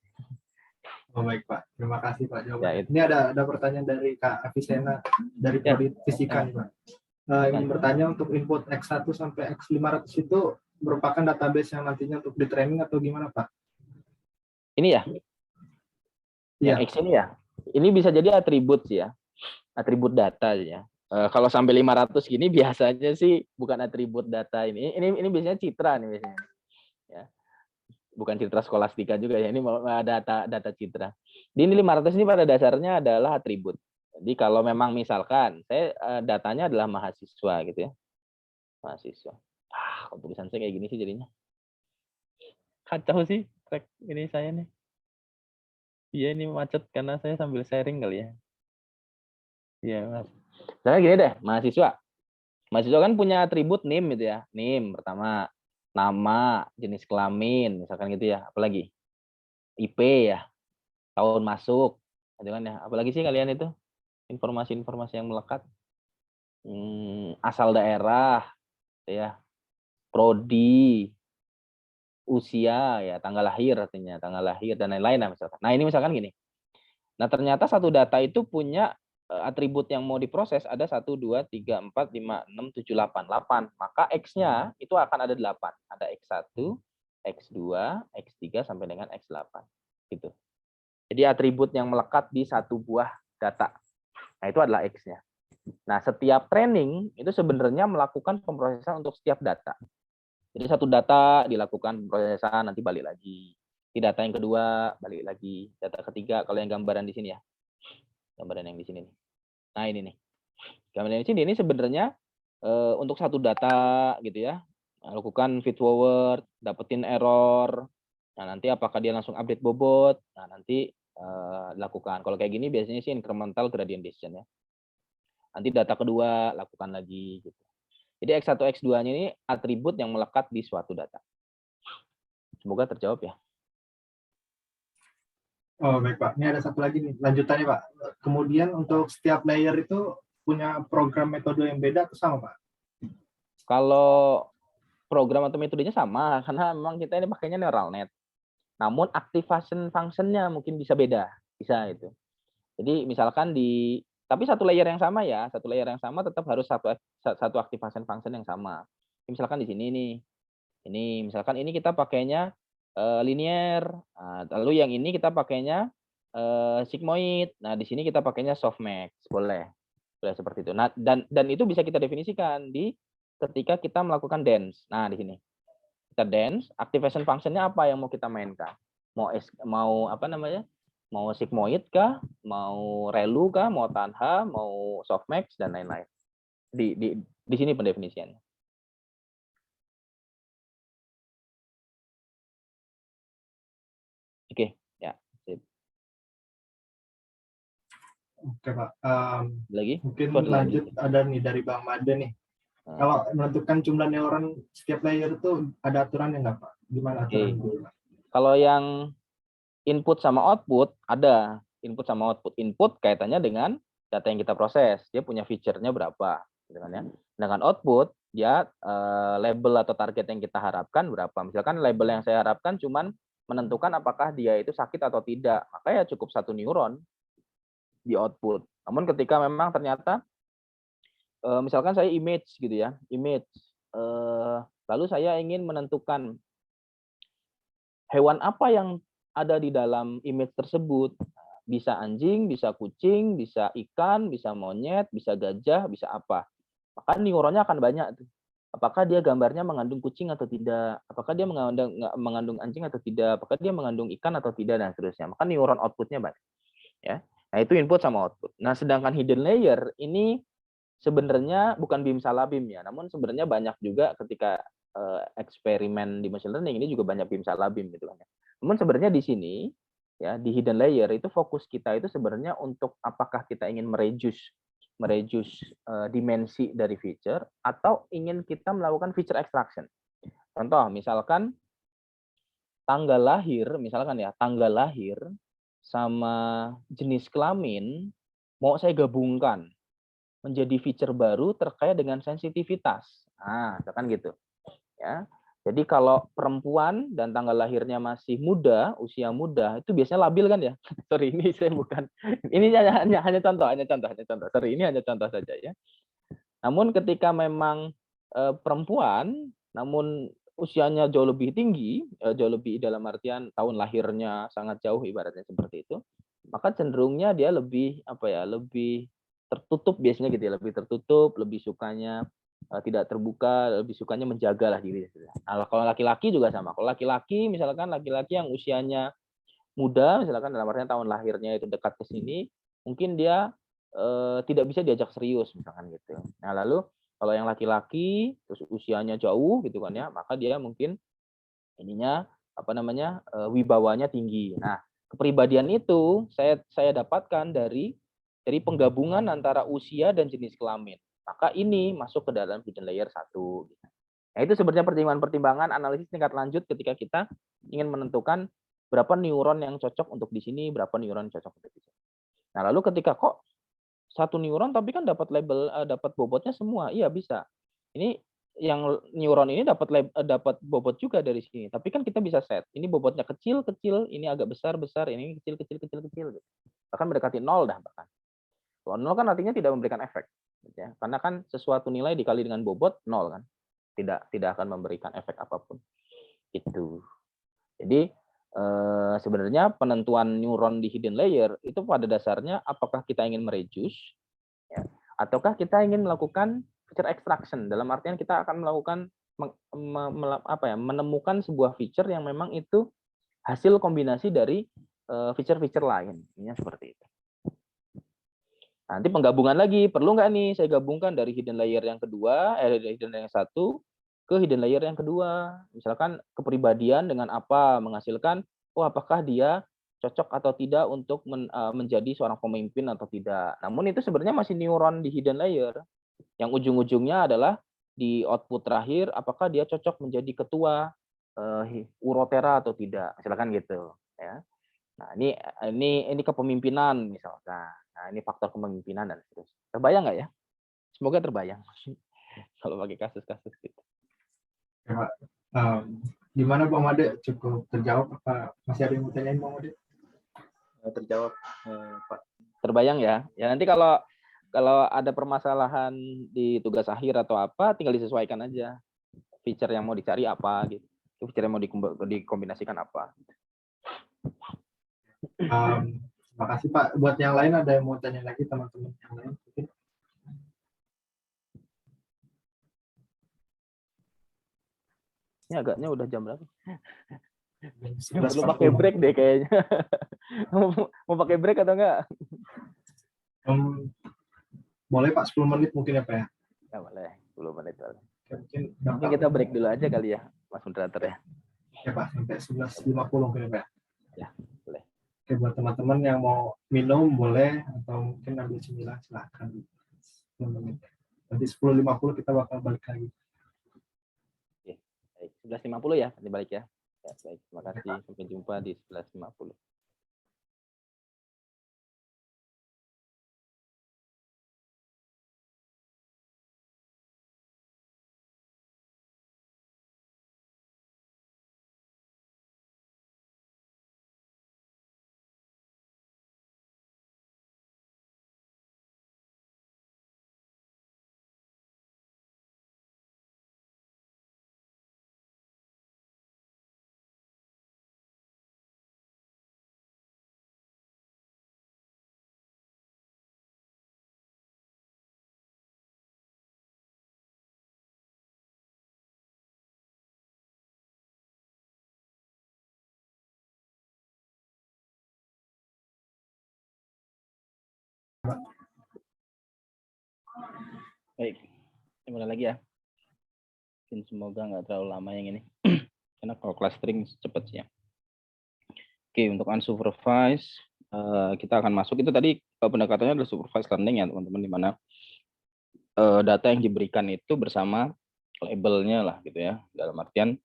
Oh baik Pak, terima kasih Pak jawabannya. Ya, Ini ada pertanyaan dari Kak Avicenna dari Ya. Prodi Fisika nih Pak. Ingin bertanya untuk input X1 sampai X500 itu merupakan database yang nantinya untuk di training atau gimana Pak? Ini ya. Iya. Yang X ini ya. Ini bisa jadi atribut sih ya. Atribut data ya. Kalau sampai 500 gini biasanya sih bukan atribut data ini. Ini biasanya citra nih biasanya. Ya. Bukan citra skolastika juga ya. Ini data citra. Di ini 500 ini pada dasarnya adalah atribut. Jadi kalau memang misalkan saya datanya adalah mahasiswa gitu ya. Mahasiswa. Kok tulisan saya kayak gini sih jadinya. Kacau sih track ini saya nih. Iya ini macet karena saya sambil sharing kali ya. Iya mas. Misalnya gini deh, mahasiswa. Mahasiswa kan punya atribut NIM gitu ya. NIM pertama, nama, jenis kelamin, misalkan gitu ya. Apalagi IP ya, tahun masuk, gitu kan ya. Apalagi sih kalian itu informasi-informasi yang melekat. Asal daerah, ya, prodi, usia ya, tanggal lahir artinya, tanggal lahir dan lain-lain lah misalkan. Nah ini misalkan gini. Nah ternyata satu data itu punya atribut yang mau diproses ada 1, 2, 3, 4, 5, 6, 7, 8. 8. Maka X-nya itu akan ada 8. Ada X1, X2, X3 sampai dengan X8. Gitu. Jadi atribut yang melekat di satu buah data. Nah itu adalah X-nya. Nah setiap training itu sebenarnya melakukan pemrosesan untuk setiap data. Jadi satu data dilakukan pemrosesan, nanti balik lagi. Di data yang kedua, balik lagi. Data ketiga, kalau yang gambaran di sini ya. Gambaran yang di sini nih. Nah ini nih. Gambaran di sini ini sebenarnya untuk satu data gitu ya. Lakukan feed forward, dapetin error. Nah nanti apakah dia langsung update bobot? Nah nanti lakukan. Kalau kayak gini biasanya sih incremental gradient descent ya. Nanti data kedua lakukan lagi gitu. Jadi X1, X2-nya ini atribut yang melekat di suatu data. Semoga terjawab ya. Oh baik Pak, ini ada satu lagi nih lanjutannya Pak. Kemudian untuk setiap layer itu punya program metode yang beda atau sama Pak? Kalau program atau metodenya sama, karena memang kita ini pakainya neural net. Namun activation function-nya mungkin bisa beda, bisa itu. Jadi misalkan tapi satu layer yang sama ya, satu layer yang sama tetap harus satu activation function yang sama. Misalkan di sini nih, ini misalkan ini kita pakainya linear. Nah, lalu yang ini kita pakainya sigmoid. Nah, di sini kita pakainya softmax. Boleh seperti itu. Nah, dan itu bisa kita definisikan di ketika kita melakukan dance. Nah, di sini kita dance, activation function-nya apa yang mau kita mainkan? Mau apa namanya? Mau sigmoid kah? Mau relu kah? Mau tanha? Mau softmax dan lain-lain. Di sini pendefinisiannya. Oke, ya. Sip. Oke Pak. Lagi? Mungkin Ada lanjut lagi. ada nih dari Bang Made nih. Nah, Kalau menentukan jumlah neuron setiap layer itu ada aturannya nggak Pak? Gimana aturan Oke. itu? Kalau yang input sama output ada input sama output. Input kaitannya dengan data yang kita proses. Dia punya feature-nya berapa, gitu kan ya. Dengan output dia label atau target yang kita harapkan berapa. Misalkan label yang saya harapkan cuman menentukan apakah dia itu sakit atau tidak. Maka ya cukup 1 neuron di output. Namun ketika memang ternyata misalkan saya image gitu ya, image lalu saya ingin menentukan hewan apa yang ada di dalam image tersebut. Bisa anjing, bisa kucing, bisa ikan, bisa monyet, bisa gajah, bisa apa. Maka neuronnya akan banyak tuh. Apakah dia gambarnya mengandung kucing atau tidak? Apakah dia mengandung anjing atau tidak? Apakah dia mengandung ikan atau tidak, dan seterusnya. Maka neuron outputnya banyak. Ya. Nah, itu input sama output. Nah, sedangkan hidden layer ini sebenarnya bukan bimsalabim ya, namun sebenarnya banyak juga ketika eksperimen di machine learning ini juga banyak bimsalabim gitu kan. Namun sebenarnya di sini ya di hidden layer itu fokus kita itu sebenarnya untuk apakah kita ingin mereduce dimensi dari feature atau ingin kita melakukan feature extraction. Contoh misalkan tanggal lahir, misalkan ya tanggal lahir sama jenis kelamin mau saya gabungkan menjadi feature baru terkait dengan sensitivitas. Nah, kan gitu. Ya. Jadi kalau perempuan dan tanggal lahirnya masih muda, usia muda, itu biasanya labil kan ya. Sorry, ini saya bukan. Ini hanya contoh. Sorry, ini hanya contoh saja ya. Namun ketika memang perempuan, namun usianya jauh lebih tinggi, jauh lebih dalam artian tahun lahirnya sangat jauh ibaratnya seperti itu, maka cenderungnya dia lebih apa ya, lebih tertutup biasanya gitu ya, lebih tertutup, lebih sukanya tidak terbuka, lebih sukanya menjagalah diri. Nah, kalau laki-laki juga sama. Kalau laki-laki misalkan laki-laki yang usianya muda, misalkan dalam artian tahun lahirnya itu dekat ke sini, mungkin dia tidak bisa diajak serius misalkan gitu. Nah, lalu kalau yang laki-laki terus usianya jauh gitu kan ya, maka dia mungkin ininya apa namanya wibawanya tinggi. Nah, kepribadian itu saya dapatkan dari penggabungan antara usia dan jenis kelamin. Maka ini masuk ke dalam hidden layer 1. Nah, itu sebenarnya pertimbangan-pertimbangan analisis tingkat lanjut ketika kita ingin menentukan berapa neuron yang cocok untuk di sini, berapa neuron yang cocok untuk di sini. Nah, lalu ketika kok 1 neuron tapi kan dapat label dapat bobotnya semua. Iya bisa. Ini yang neuron ini dapat bobot juga dari sini. Tapi kan kita bisa set. Ini bobotnya kecil, ini agak besar, ini kecil gitu. Bahkan mendekati 0 dah bahkan. Kalau 0 kan artinya tidak memberikan efek, gitu ya. Karena kan sesuatu nilai dikali dengan bobot 0 kan. Tidak akan memberikan efek apapun. Itu. Jadi sebenarnya penentuan neuron di hidden layer itu pada dasarnya apakah kita ingin mereduce ya, ataukah kita ingin melakukan feature extraction, dalam artian kita akan melakukan menemukan sebuah feature yang memang itu hasil kombinasi dari feature-feature lain. Ini seperti itu. Nanti penggabungan lagi, perlu nggak nih saya gabungkan dari hidden layer yang kedua, dari hidden layer yang 1 ke hidden layer yang kedua. Misalkan kepribadian dengan apa menghasilkan, apakah dia cocok atau tidak untuk menjadi seorang pemimpin atau tidak. Namun itu sebenarnya masih neuron di hidden layer. Yang ujung-ujungnya adalah di output terakhir, apakah dia cocok menjadi ketua urotera atau tidak. Misalkan gitu. Ya. Nah, ini kepemimpinan misalkan. Nah, ini faktor kepemimpinan dan seterusnya. Terbayang nggak ya? Semoga terbayang. Kalau pakai kasus-kasus gitu. Ya, Pak. Gimana Bang Made? Cukup terjawab apa masih ada yang mau tanyain Bang Made? Terjawab, Pak. Terbayang ya? Ya nanti kalau ada permasalahan di tugas akhir atau apa, tinggal disesuaikan aja. Feature yang mau dicari apa gitu. Feature yang mau dikombinasikan apa? Terima kasih Pak. Buat yang lain ada yang mau tanya lagi teman-teman yang lain? Mungkin. Ini agaknya udah jam berapa? Sebelas Perlu empat pakai puluh. break deh kayaknya. Mau pakai break atau enggak? Boleh Pak 10 menit mungkin ya Pak ya? Ya boleh, 10 menit. Mungkin Kita break dulu aja kali ya, Mas Moderator ya. ya Pak, sampai 11.50 mungkin ya Pak. Ya, boleh. Oke, buat teman-teman yang mau minum boleh, atau mungkin ambil cemilan silakan. 10 menit. Nanti 10.50 kita bakal balik lagi. Oke, baik. 11.50 ya, nanti balik ya. Ya, baik. Terima kasih. Sampai jumpa di 11.50. Baik, kita mulai lagi ya. Mungkin semoga nggak terlalu lama yang ini. Karena kalau clustering cepat sih ya. Oke, untuk unsupervised, kita akan masuk. Itu tadi pendekatannya adalah supervised learning ya teman-teman, di mana data yang diberikan itu bersama labelnya lah gitu ya. Dalam artian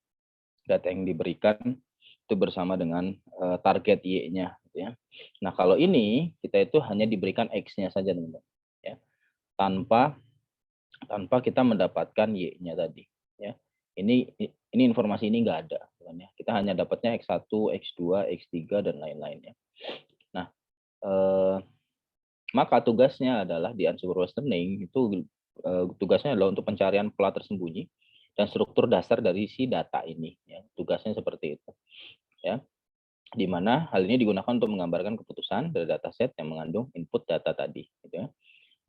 data yang diberikan itu bersama dengan target Y-nya gitu ya. Nah, kalau ini kita itu hanya diberikan X-nya saja teman-teman ya. Tanpa kita mendapatkan Y-nya tadi ya. Ini informasi ini enggak ada kan ya. Kita hanya dapatnya X1, X2, X3 dan lain-lainnya. Nah, maka tugasnya adalah di unsupervised learning itu tugasnya adalah untuk pencarian pola tersembunyi dan struktur dasar dari si data ini ya. Tugasnya seperti itu ya, di mana hal ini digunakan untuk menggambarkan keputusan dari dataset yang mengandung input data tadi gitu ya.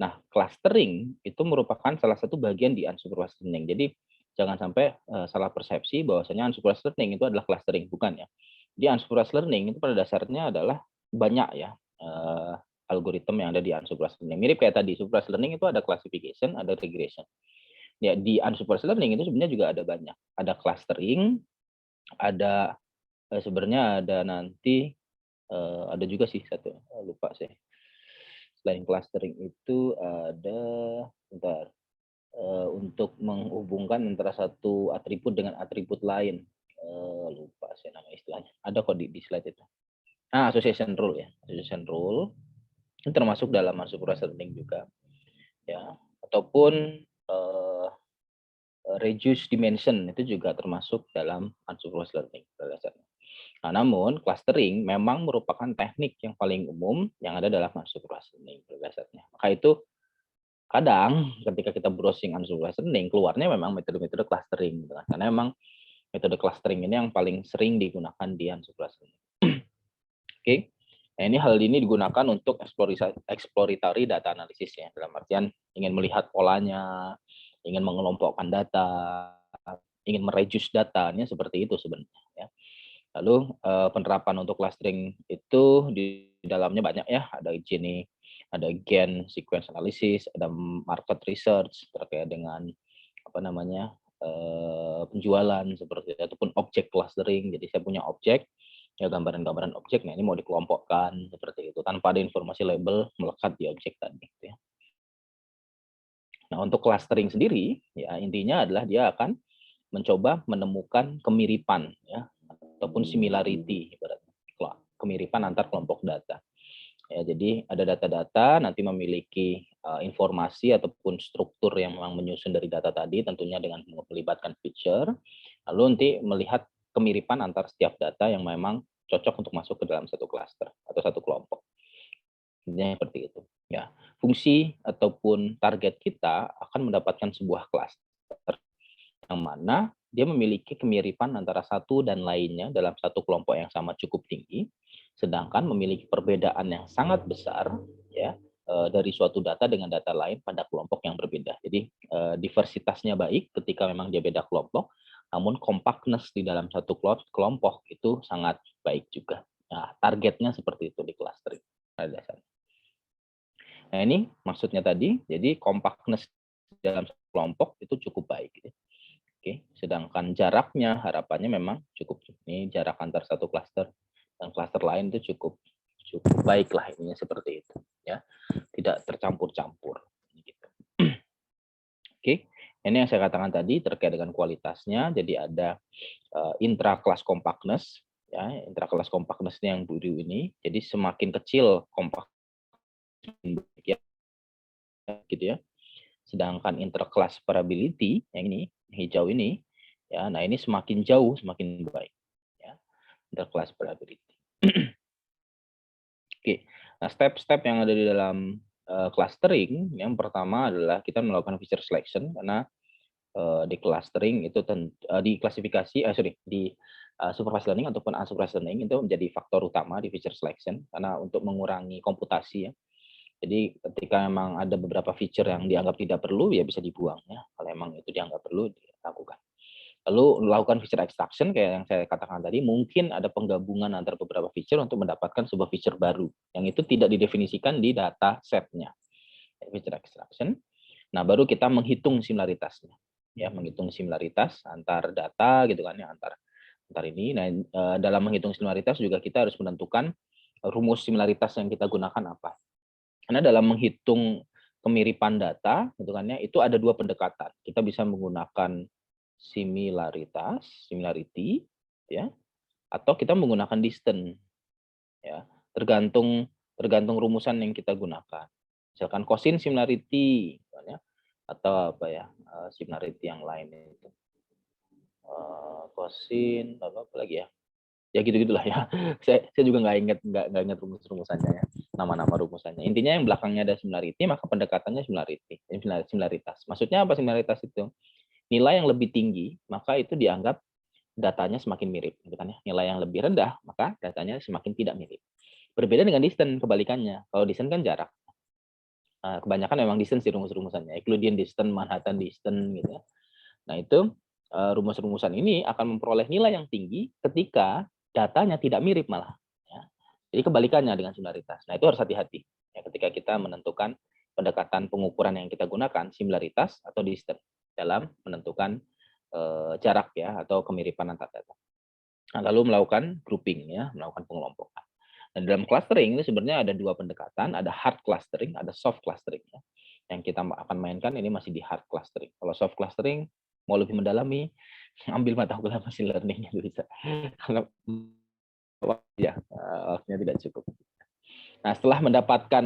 Nah, clustering itu merupakan salah satu bagian di unsupervised learning. Jadi jangan sampai salah persepsi bahwasanya unsupervised learning itu adalah clustering, bukan ya. Di unsupervised learning itu pada dasarnya adalah banyak ya algoritma yang ada di unsupervised learning. Mirip kayak tadi, supervised learning itu ada classification, ada regression. Ya, di unsupervised learning itu sebenarnya juga ada banyak. Ada clustering, ada sebenarnya ada nanti ada juga sih satu, lupa sih. Selain clustering itu ada bentar, untuk menghubungkan antara satu atribut dengan atribut lain. Lupa saya nama istilahnya. Ada kok di slide itu. Association rule ya. Association rule ini termasuk dalam unsupervised learning juga. Ya, ataupun reduce dimension itu juga termasuk dalam unsupervised learning. Nah, namun clustering memang merupakan teknik yang paling umum yang ada dalam unsupervised learning berdasarnya. Maka itu kadang ketika kita browsing unsupervised learning keluarnya memang metode-metode clustering gitu kan. Karena memang metode clustering ini yang paling sering digunakan di unsupervised learning. Oke. Nah, hal ini digunakan untuk exploratory data analisis ya. Dalam artian ingin melihat polanya, ingin mengelompokkan data, ingin mereduce datanya seperti itu sebenarnya ya. Lalu penerapan untuk clustering itu di dalamnya banyak ya, ada Gini, ada Gen sequence analysis, ada market research terkait dengan apa namanya penjualan seperti itu, ataupun object clustering. Jadi saya punya objek, ya gambaran-gambaran objek, nah ini mau dikelompokkan seperti itu tanpa ada informasi label melekat di objek tadi. Gitu ya. Nah, untuk clustering sendiri, ya intinya adalah dia akan mencoba menemukan kemiripan ya ataupun similarity, kemiripan antar kelompok data. Ya, jadi ada data-data nanti memiliki informasi ataupun struktur yang memang menyusun dari data tadi, tentunya dengan melibatkan feature. Lalu nanti melihat kemiripan antar setiap data yang memang cocok untuk masuk ke dalam satu cluster atau satu kelompok. Intinya seperti itu. Ya, fungsi ataupun target kita akan mendapatkan sebuah cluster yang mana dia memiliki kemiripan antara satu dan lainnya dalam satu kelompok yang sama cukup tinggi, sedangkan memiliki perbedaan yang sangat besar ya dari suatu data dengan data lain pada kelompok yang berbeda. Jadi diversitasnya baik ketika memang dia beda kelompok, namun compactness di dalam satu kelompok itu sangat baik juga. Nah, targetnya seperti itu di clustering pada dasarnya. Nah, ini maksudnya tadi, jadi compactness dalam kelompok itu cukup baik. Oke, sedangkan jaraknya harapannya memang cukup. Ini jarak antar satu klaster dan klaster lain itu cukup baik lah, ininya seperti itu ya, tidak tercampur-campur gitu. Oke, ini yang saya katakan tadi terkait dengan kualitasnya. Jadi ada intra-class compactness ya, intra-class compactness yang biru ini. Jadi semakin kecil kompak ya, gitu ya. Sedangkan interclass variability yang ini hijau ini ya, nah ini semakin jauh semakin baik ya, interclass variability. Oke, nah step-step yang ada di dalam clustering yang pertama adalah kita melakukan feature selection, karena di clustering itu di klasifikasi di supervised learning ataupun unsupervised learning itu menjadi faktor utama di feature selection, karena untuk mengurangi komputasi ya. Jadi ketika memang ada beberapa feature yang dianggap tidak perlu, ya bisa dibuang ya. Kalau memang itu dianggap perlu, dilakukan. Lalu melakukan feature extraction kayak yang saya katakan tadi, mungkin ada penggabungan antara beberapa feature untuk mendapatkan sebuah feature baru yang itu tidak didefinisikan di data setnya. Feature extraction. Nah, baru kita menghitung similaritasnya. Ya, menghitung similaritas antar data gitu kan ya, antar ini. Nah, dalam menghitung similaritas juga kita harus menentukan rumus similaritas yang kita gunakan apa. Karena dalam menghitung kemiripan data, gitu kan ya, itu ada dua pendekatan. Kita bisa menggunakan similarity, ya, atau kita menggunakan distance, ya, tergantung rumusan yang kita gunakan. Misalkan cosine similarity, gitu ya, atau apa ya, similarity yang lain itu, cosine, apa lagi ya? Ya gitu-gitulah ya. Saya juga nggak ingat rumus-rumusannya ya, nama-nama rumusannya. Intinya yang belakangnya ada similarity, maka pendekatannya similaritas. Maksudnya apa similaritas itu? Nilai yang lebih tinggi, maka itu dianggap datanya semakin mirip, gitu kan ya. Nilai yang lebih rendah, maka datanya semakin tidak mirip. Berbeda dengan distance, kebalikannya. Kalau distance kan jarak. Kebanyakan memang distance di rumus-rumusannya. Euclidean distance, Manhattan distance gitu ya. Nah, itu rumus-rumusan ini akan memperoleh nilai yang tinggi ketika datanya tidak mirip malah. Ya. Jadi kebalikannya dengan similaritas. Nah, itu harus hati-hati ya, ketika kita menentukan pendekatan pengukuran yang kita gunakan, similaritas atau distance dalam menentukan jarak ya atau kemiripan antar data. Nah, lalu melakukan grouping ya, melakukan pengelompokan. Dan dalam clustering itu sebenarnya ada dua pendekatan, ada hard clustering, ada soft clustering ya. Yang kita akan mainkan ini masih di hard clustering. Kalau soft clustering mau lebih mendalami, ambil mata kuliah machine learning itu bisa. Karena ya waktunya tidak cukup. Nah, setelah mendapatkan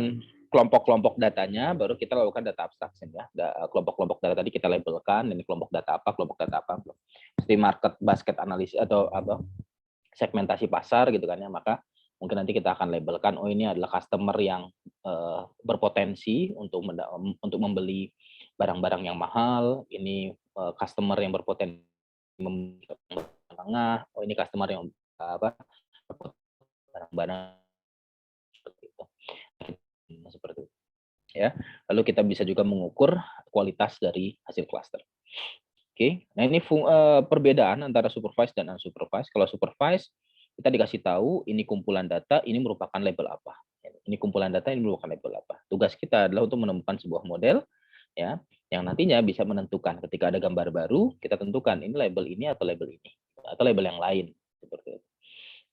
kelompok-kelompok datanya, baru kita lakukan data abstraction ya. Kelompok-kelompok data tadi kita labelkan, ini kelompok data apa. Seperti market basket analisis atau apa segmentasi pasar gitu kan ya. Maka mungkin nanti kita akan labelkan, oh ini adalah customer yang berpotensi untuk membeli barang-barang yang mahal, ini customer yang berpotensi tengah, oh ini customer yang barang-barang seperti itu ya. Lalu kita bisa juga mengukur kualitas dari hasil cluster. Oke, nah ini perbedaan antara supervised dan unsupervised. Kalau supervised kita dikasih tahu ini kumpulan data, ini merupakan label apa. Ini kumpulan data, ini merupakan label apa. Tugas kita adalah untuk menemukan sebuah model ya yang nantinya bisa menentukan ketika ada gambar baru, kita tentukan ini label ini atau label ini atau label yang lain seperti itu.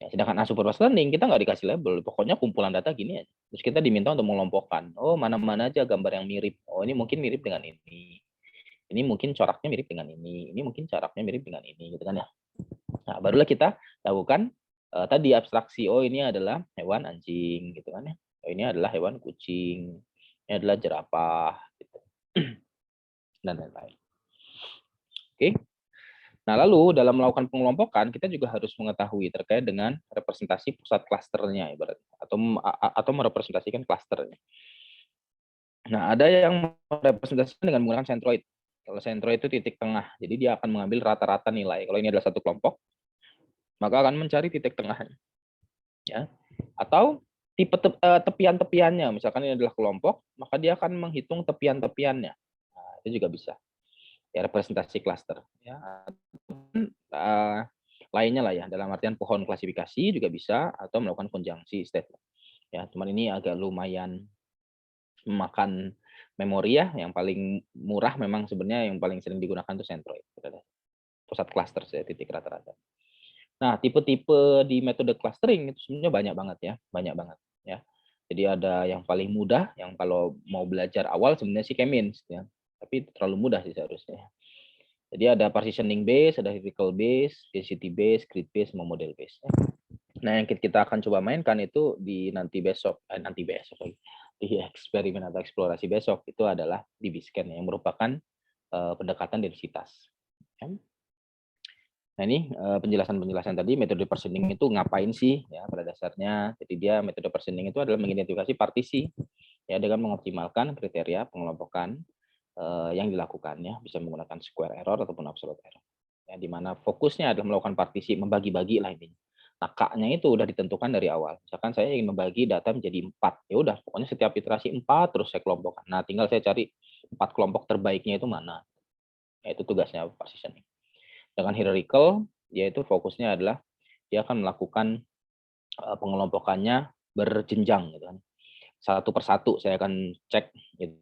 Ya, sedangkan unsupervised learning kita nggak dikasih label, pokoknya kumpulan data gini aja. Terus kita diminta untuk mengelompokkan, oh mana-mana aja gambar yang mirip, oh ini mungkin mirip dengan ini mungkin coraknya mirip dengan ini mungkin coraknya mirip dengan ini, gitu kan ya. Nah, barulah kita lakukan tadi abstraksi, oh ini adalah hewan anjing, gitu kan ya. Oh ini adalah hewan kucing, ini adalah jerapah, gitu. Dan lain-lain. Oke. Nah, lalu dalam melakukan pengelompokan kita juga harus mengetahui terkait dengan representasi pusat klasternya ibarat atau merepresentasikan klasternya. Nah, ada yang merepresentasikan dengan menggunakan centroid. Kalau sentro itu titik tengah. Jadi dia akan mengambil rata-rata nilai. Kalau ini adalah satu kelompok, maka akan mencari titik tengahnya. Ya. Atau tipe tepian-tepiannya. Misalkan ini adalah kelompok, maka dia akan menghitung tepian-tepiannya. Nah, itu juga bisa. Ya, representasi klaster. Ya. Lainnya lah ya, dalam artian pohon klasifikasi juga bisa, atau melakukan konjungsi statement. Ya, cuman ini agak lumayan memakan memori ya. Yang paling murah memang sebenarnya yang paling sering digunakan itu centroid, pusat cluster ya, titik rata-rata. Nah, tipe-tipe di metode clustering itu sebenarnya banyak banget ya, banyak banget ya. Jadi ada yang paling mudah, yang kalau mau belajar awal sebenarnya sih K-means ya, tapi terlalu mudah sih seharusnya. Jadi ada partitioning base, ada hierarchical base, density base, grid base, sama model base. Nah, yang kita akan coba mainkan itu di nanti besok di eksperimen atau eksplorasi besok itu adalah di B-scan yang merupakan pendekatan densitas. Nah, ini penjelasan-penjelasan tadi metode partitioning itu ngapain sih ya pada dasarnya. Jadi dia metode partitioning itu adalah mengidentifikasi partisi ya dengan mengoptimalkan kriteria pengelompokan yang dilakukan ya, bisa menggunakan square error ataupun absolute error. Ya, di mana fokusnya adalah melakukan partisi, membagi-bagi lah intinya. Nah, K-nya itu udah ditentukan dari awal. Misalkan saya ingin membagi data menjadi 4. Ya udah, pokoknya setiap iterasi 4 terus saya kelompokkan. Nah, tinggal saya cari 4 kelompok terbaiknya itu mana. Ya, itu tugasnya partitioning. Dengan hierarchical, yaitu fokusnya adalah dia akan melakukan pengelompokannya berjenjang gitu kan. Satu persatu saya akan cek gitu.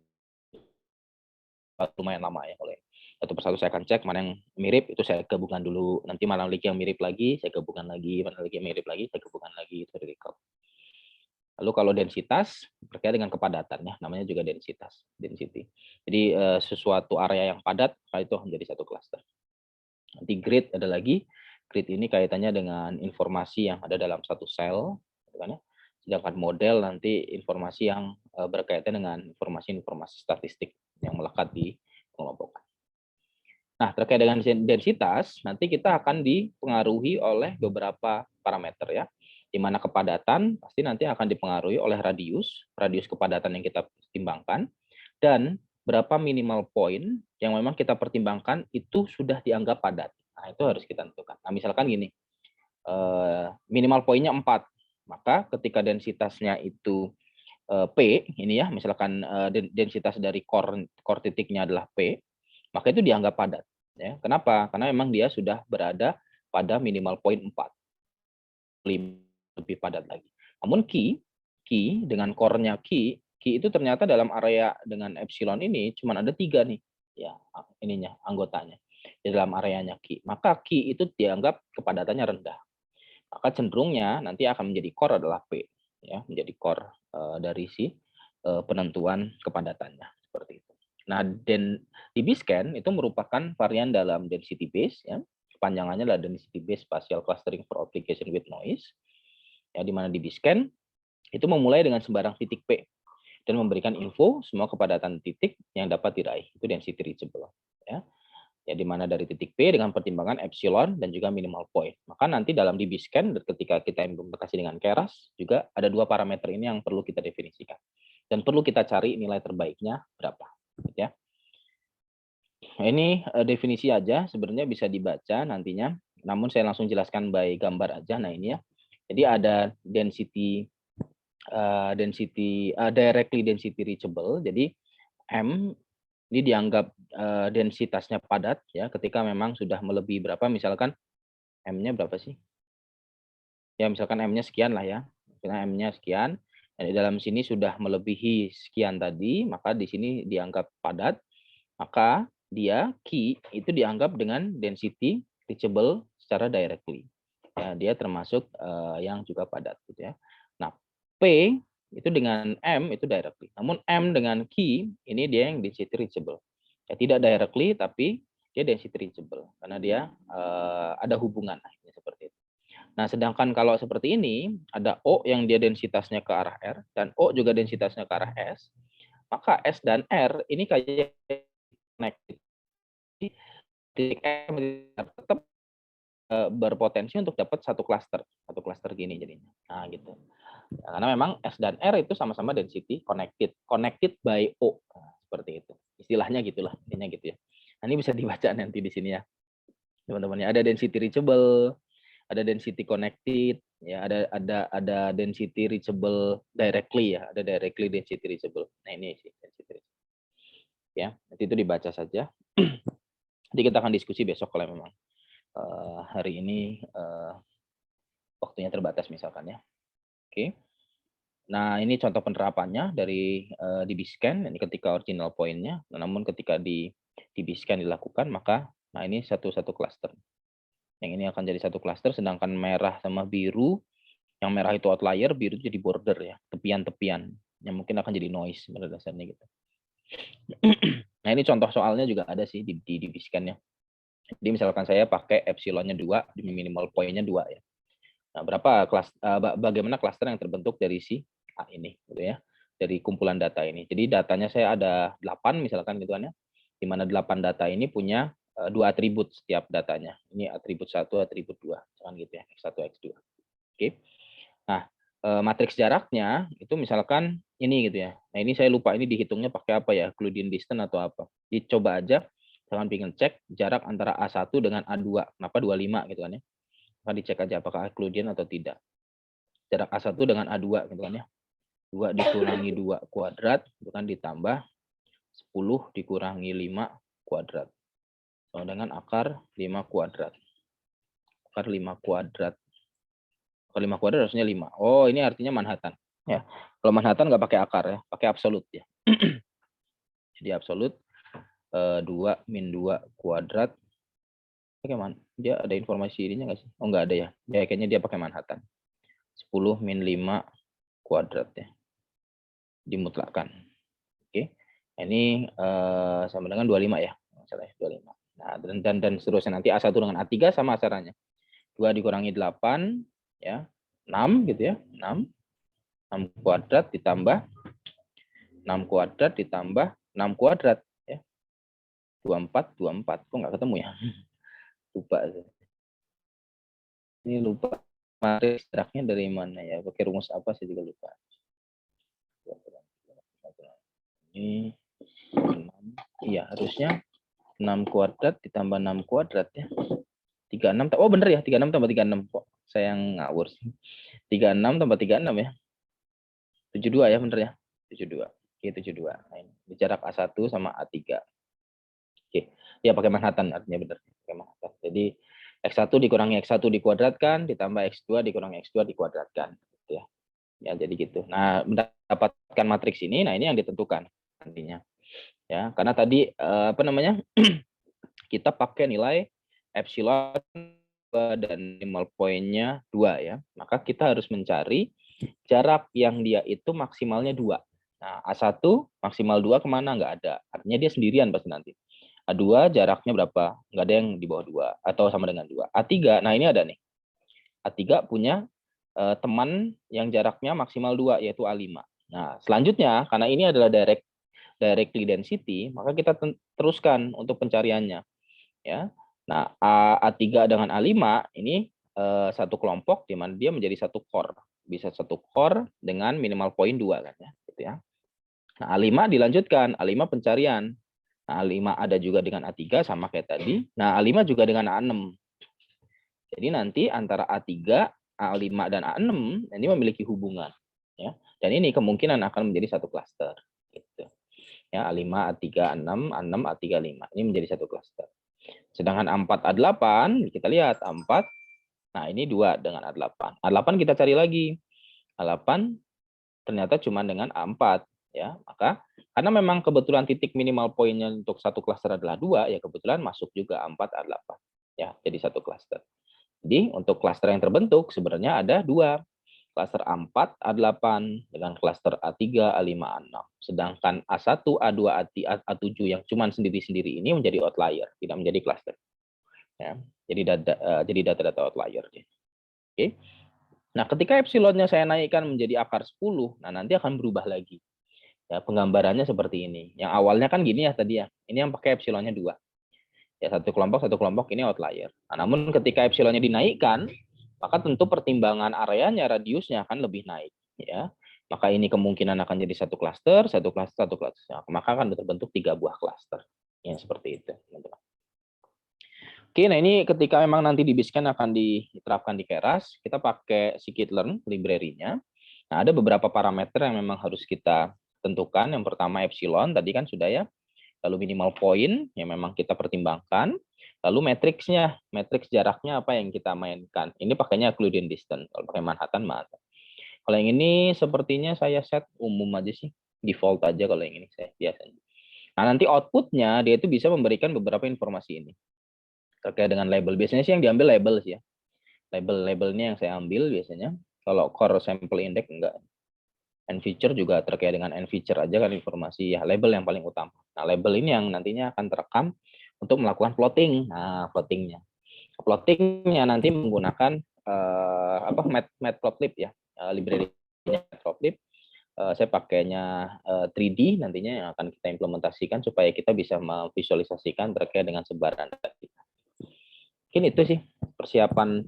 Lumayan lama ya kalau satu persatu saya akan cek mana yang mirip itu saya gabungkan dulu, nanti mana lagi yang mirip lagi saya gabungkan lagi, mana lagi yang mirip lagi saya gabungkan lagi, itu hierarchical. Lalu kalau densitas berkaitan dengan kepadatan ya, namanya juga densitas, density. Jadi sesuatu area yang padat itu menjadi satu cluster. Nanti grid ada lagi. Grid ini kaitannya dengan informasi yang ada dalam satu sel, kan ya. Sedangkan model nanti informasi yang berkaitan dengan informasi-informasi statistik yang melekat di pengelompokan. Nah, terkait dengan densitas, nanti kita akan dipengaruhi oleh beberapa parameter ya, di mana kepadatan pasti nanti akan dipengaruhi oleh radius kepadatan yang kita pertimbangkan, dan berapa minimal point yang memang kita pertimbangkan itu sudah dianggap padat. Nah, itu harus kita tentukan. Nah, misalkan gini, minimal poinnya 4, maka ketika densitasnya itu P, ini ya, misalkan densitas dari core titiknya adalah P, maka itu dianggap padat. Ya. Kenapa? Karena memang dia sudah berada pada minimal point 4, lebih padat lagi. Namun key dengan core-nya key itu ternyata dalam area dengan epsilon ini cuma ada 3 nih, ya ininya anggotanya di dalam areanya key. Maka key itu dianggap kepadatannya rendah. Maka cenderungnya nanti akan menjadi core adalah P, ya menjadi core dari si penentuan kepadatannya seperti itu. Nah, di B-scan itu merupakan varian dalam density base ya. Kepanjangannya adalah density base spatial clustering for application with noise. Ya, di mana di B-scan itu memulai dengan sembarang titik P dan memberikan info semua kepadatan titik yang dapat diraih. Itu density reachable ya. Ya, di mana dari titik P dengan pertimbangan epsilon dan juga minimal point. Maka nanti dalam di B-scan ketika kita implementasi dengan keras juga ada 2 parameter ini yang perlu kita definisikan. Dan perlu kita cari nilai terbaiknya berapa. Ya. Nah, ini definisi aja, sebenarnya bisa dibaca nantinya. Namun saya langsung jelaskan by gambar aja. Nah ini ya. Jadi ada directly density reachable. Jadi M ini dianggap densitasnya padat ya ketika memang sudah melebihi berapa, misalkan M-nya berapa sih? Ya misalkan M-nya sekian lah ya. Misalkan M-nya sekian. Dan di dalam sini sudah melebihi sekian tadi, maka di sini dianggap padat. Maka dia key itu dianggap dengan density reachable secara directly. Ya, dia termasuk yang juga padat gitu ya. Nah, P itu dengan M itu directly. Namun M dengan key ini dia yang density reachable. Ya, tidak directly tapi dia density reachable karena dia ada hubungan seperti itu. Nah, sedangkan kalau seperti ini ada O yang dia densitasnya ke arah R dan O juga densitasnya ke arah S, maka S dan R ini kayak connected. Titik M tetap berpotensi untuk dapat satu cluster gini jadinya. Nah, gitu. Nah, karena memang S dan R itu sama-sama density connected by O. Nah, seperti itu. Istilahnya gitulah, intinya gitu ya. Nah, ini bisa dibaca nanti di sini ya, teman-teman. Ada density reachable, ada density connected, ya, ada density reachable directly ya, ada directly density reachable. Nah, ini sih density reachable. Ya, nanti itu dibaca saja. Nanti kita akan diskusi besok kalau memang hari ini waktunya terbatas misalkan ya. Oke. Nah, ini contoh penerapannya dari di Biscan, ini ketika original point-nya, namun ketika di Biscan dilakukan, maka nah ini satu cluster. Yang ini akan jadi satu cluster, sedangkan merah sama biru, yang merah itu outlier, biru itu jadi border ya, tepian-tepian, yang mungkin akan jadi noise pada dasarnya gitu. Nah, ini contoh soalnya juga ada sih di Biscan ya. Jadi misalkan saya pakai epsilonnya 2, di minimal point-nya 2 ya. Nah, bagaimana klaster yang terbentuk dari si A ini gitu ya. Dari kumpulan data ini. Jadi datanya saya ada 8 misalkan gitu kan ya. Di mana 8 data ini punya 2 atribut setiap datanya. Ini atribut 1, atribut 2, misalkan gitu ya, X1, X2. Oke. Nah, matriks jaraknya itu misalkan ini gitu ya. Nah, ini saya lupa ini dihitungnya pakai apa ya? Euclidean distance atau apa. Dicoba aja, jangan pengen cek jarak antara A1 dengan A2. Kenapa 25 gitu kan ya. Maka dicek aja apakah Euclidean atau tidak. Jarak A1 dengan A2 gitu kan ya. 2 dikurangi 2 kuadrat itu kan ditambah 10 dikurangi 5 kuadrat. Sama dengan akar 5 kuadrat. Akar 5 kuadrat. Akar 5 kuadrat harusnya 5. Oh, ini artinya Manhattan ya. Kalau Manhattan nggak pakai akar ya, pakai absolut ya. Jadi absolut 2 min 2 kuadrat. Bagaimana? Dia ada informasi ininya nggak sih? Oh, nggak ada ya. Ya kayaknya dia pakai Manhattan. 10 min 5 kuadrat ya. Dimutlakkan. Oke. Ini sama dengan 25 ya. Salah ya, 25. Nah, dan seterusnya nanti A1 dengan A3 sama caranya. 2 dikurangi 8 ya. 6 gitu ya. 6 kuadrat ditambah 6 kuadrat ditambah 6 kuadrat ya. 24. Kok nggak ketemu ya? Lupa. Ini lupa. Matriks jaraknya dari mana ya? Pakai rumus apa saya juga lupa. Ini 6. Iya, harusnya 6 kuadrat ditambah 6 kuadrat ya. 36. Oh, bener ya, 36 tambah 36 kok. Saya yang ngawur sih. 36 tambah 36 ya. 72 ya, bener ya. 72. Oke, 72. Nah, ini jarak A1 sama A3. Oke. Ya, pakai Manhattan artinya bener. Pakai Manhattan. Jadi X1 dikurangi X1 dikuadratkan ditambah X2 dikurangi X2 dikuadratkan gitu ya. Ya, jadi gitu. Nah, mendapatkan matriks ini, nah ini yang ditentukan nantinya. Ya, karena tadi apa namanya? Kita pakai nilai epsilon dan minimal point-nya 2 ya. Maka kita harus mencari jarak yang dia itu maksimalnya 2. Nah, A1 maksimal 2 kemana? Nggak ada. Artinya dia sendirian pasti nanti. A2 jaraknya berapa? Nggak ada yang di bawah 2 atau sama dengan 2. A3, nah ini ada nih. A3 punya teman yang jaraknya maksimal 2 yaitu A5. Nah, selanjutnya karena ini adalah directly density, maka kita teruskan untuk pencariannya ya. Nah, A3 dengan A5 ini satu kelompok di mana dia menjadi satu core. Bisa satu core dengan minimal point 2 kan ya, gitu ya. Nah, A5 dilanjutkan, A5 pencarian. Nah, A5 ada juga dengan A3 sama kayak tadi. Nah, A5 juga dengan A6. Jadi nanti antara A3, A5 dan A6 ini memiliki hubungan ya. Dan ini kemungkinan akan menjadi satu klaster gitu. Ya, A5, A3, A6, A6, A3, A5. Ini menjadi satu klaster. Sedangkan A4, A8, kita lihat A4. Nah, ini 2 dengan A8. A8 kita cari lagi. A8 ternyata cuma dengan A4 ya. Maka karena memang kebetulan titik minimal poinnya untuk satu klaster adalah 2, ya kebetulan masuk juga A4, A8. Ya, jadi satu klaster. Jadi untuk klaster yang terbentuk sebenarnya ada 2. Klaster A4, A8 dengan klaster A3, A5, A6. Sedangkan A1, A2, A7 yang cuma sendiri-sendiri ini menjadi outlier, tidak menjadi klaster. Ya, jadi data-data outlier. Oke. Nah, ketika epsilonnya saya naikkan menjadi akar 10, nah nanti akan berubah lagi. Ya, penggambarannya seperti ini. Yang awalnya kan gini ya tadi ya. Ini yang pakai epsilonnya 2. Ya, satu kelompok ini outlier. Nah, namun ketika epsilonnya dinaikkan, maka tentu pertimbangan areanya, radiusnya akan lebih naik. Ya, maka ini kemungkinan akan jadi satu klaster. Maka akan terbentuk 3 buah klaster. Ya, seperti itu, teman-teman. Oke, nah ini ketika memang nanti di Basecamp akan diterapkan di Keras, kita pakai scikit-learn library-nya. Nah, ada beberapa parameter yang memang harus kita tentukan. Yang pertama epsilon, tadi kan sudah ya. Lalu minimal point yang memang kita pertimbangkan. Lalu matriksnya, matriks jaraknya apa yang kita mainkan. Ini pakainya Euclidean distance. Kalau pakai Manhattan, Manhattan. Kalau yang ini sepertinya saya set umum aja sih. Default aja kalau yang ini saya biasanya. Nah, nanti outputnya dia itu bisa memberikan beberapa informasi ini. Terkait dengan label. Biasanya sih yang diambil label sih ya. Label-labelnya yang saya ambil biasanya. Kalau core sample index enggak. End feature juga terkait dengan end feature aja kan informasi ya, label yang paling utama. Nah, label ini yang nantinya akan terekam untuk melakukan plotting. Nah, plottingnya nanti menggunakan matplotlib ya, library-nya matplotlib. Saya pakainya 3D nantinya yang akan kita implementasikan supaya kita bisa memvisualisasikan terkait dengan sebaran data kita. Mungkin itu sih persiapan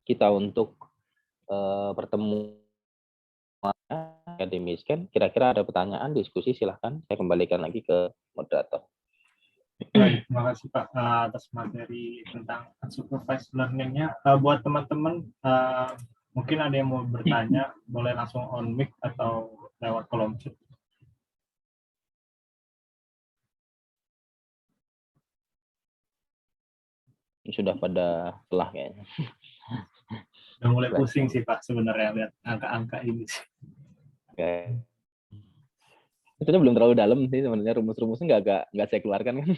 kita untuk pertemuan akademis kan. Kira-kira ada pertanyaan, diskusi, silahkan. Saya kembalikan lagi ke moderator. Baik, terima kasih Pak atas materi tentang unsupervised learning-nya. Buat teman-teman, mungkin ada yang mau bertanya, boleh langsung on mic atau lewat kolom chat. Sudah pada telah kayaknya. Udah mulai pusing sih Pak sebenarnya lihat angka-angka ini. Oke. Itu belum terlalu dalam sih sebenarnya, rumus-rumusnya nggak saya keluarkan kan.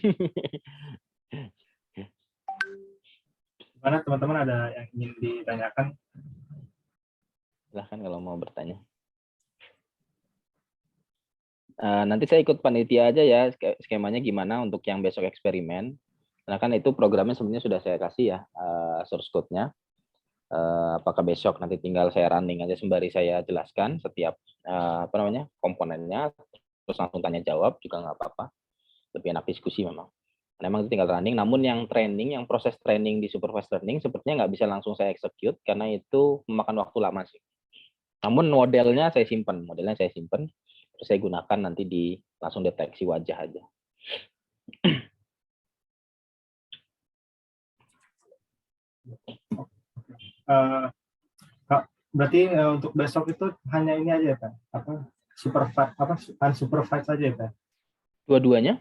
Gimana teman-teman, ada yang ingin ditanyakan? Silahkan kalau mau bertanya. Nanti saya ikut panitia aja ya, skemanya gimana untuk yang besok eksperimen. Karena kan itu programnya sebenarnya sudah saya kasih ya, source code-nya. Apakah besok nanti tinggal saya running aja sembari saya jelaskan setiap komponennya, terus langsung tanya jawab juga nggak apa-apa, lebih enak diskusi memang. Memang itu tinggal running, namun yang proses training di supervised learning sepertinya nggak bisa langsung saya execute karena itu memakan waktu lama sih. Namun modelnya saya simpan, terus saya gunakan nanti di langsung deteksi wajah aja. Berarti untuk besok itu hanya ini aja kan? Unsupervised saja ya Pak? Dua-duanya?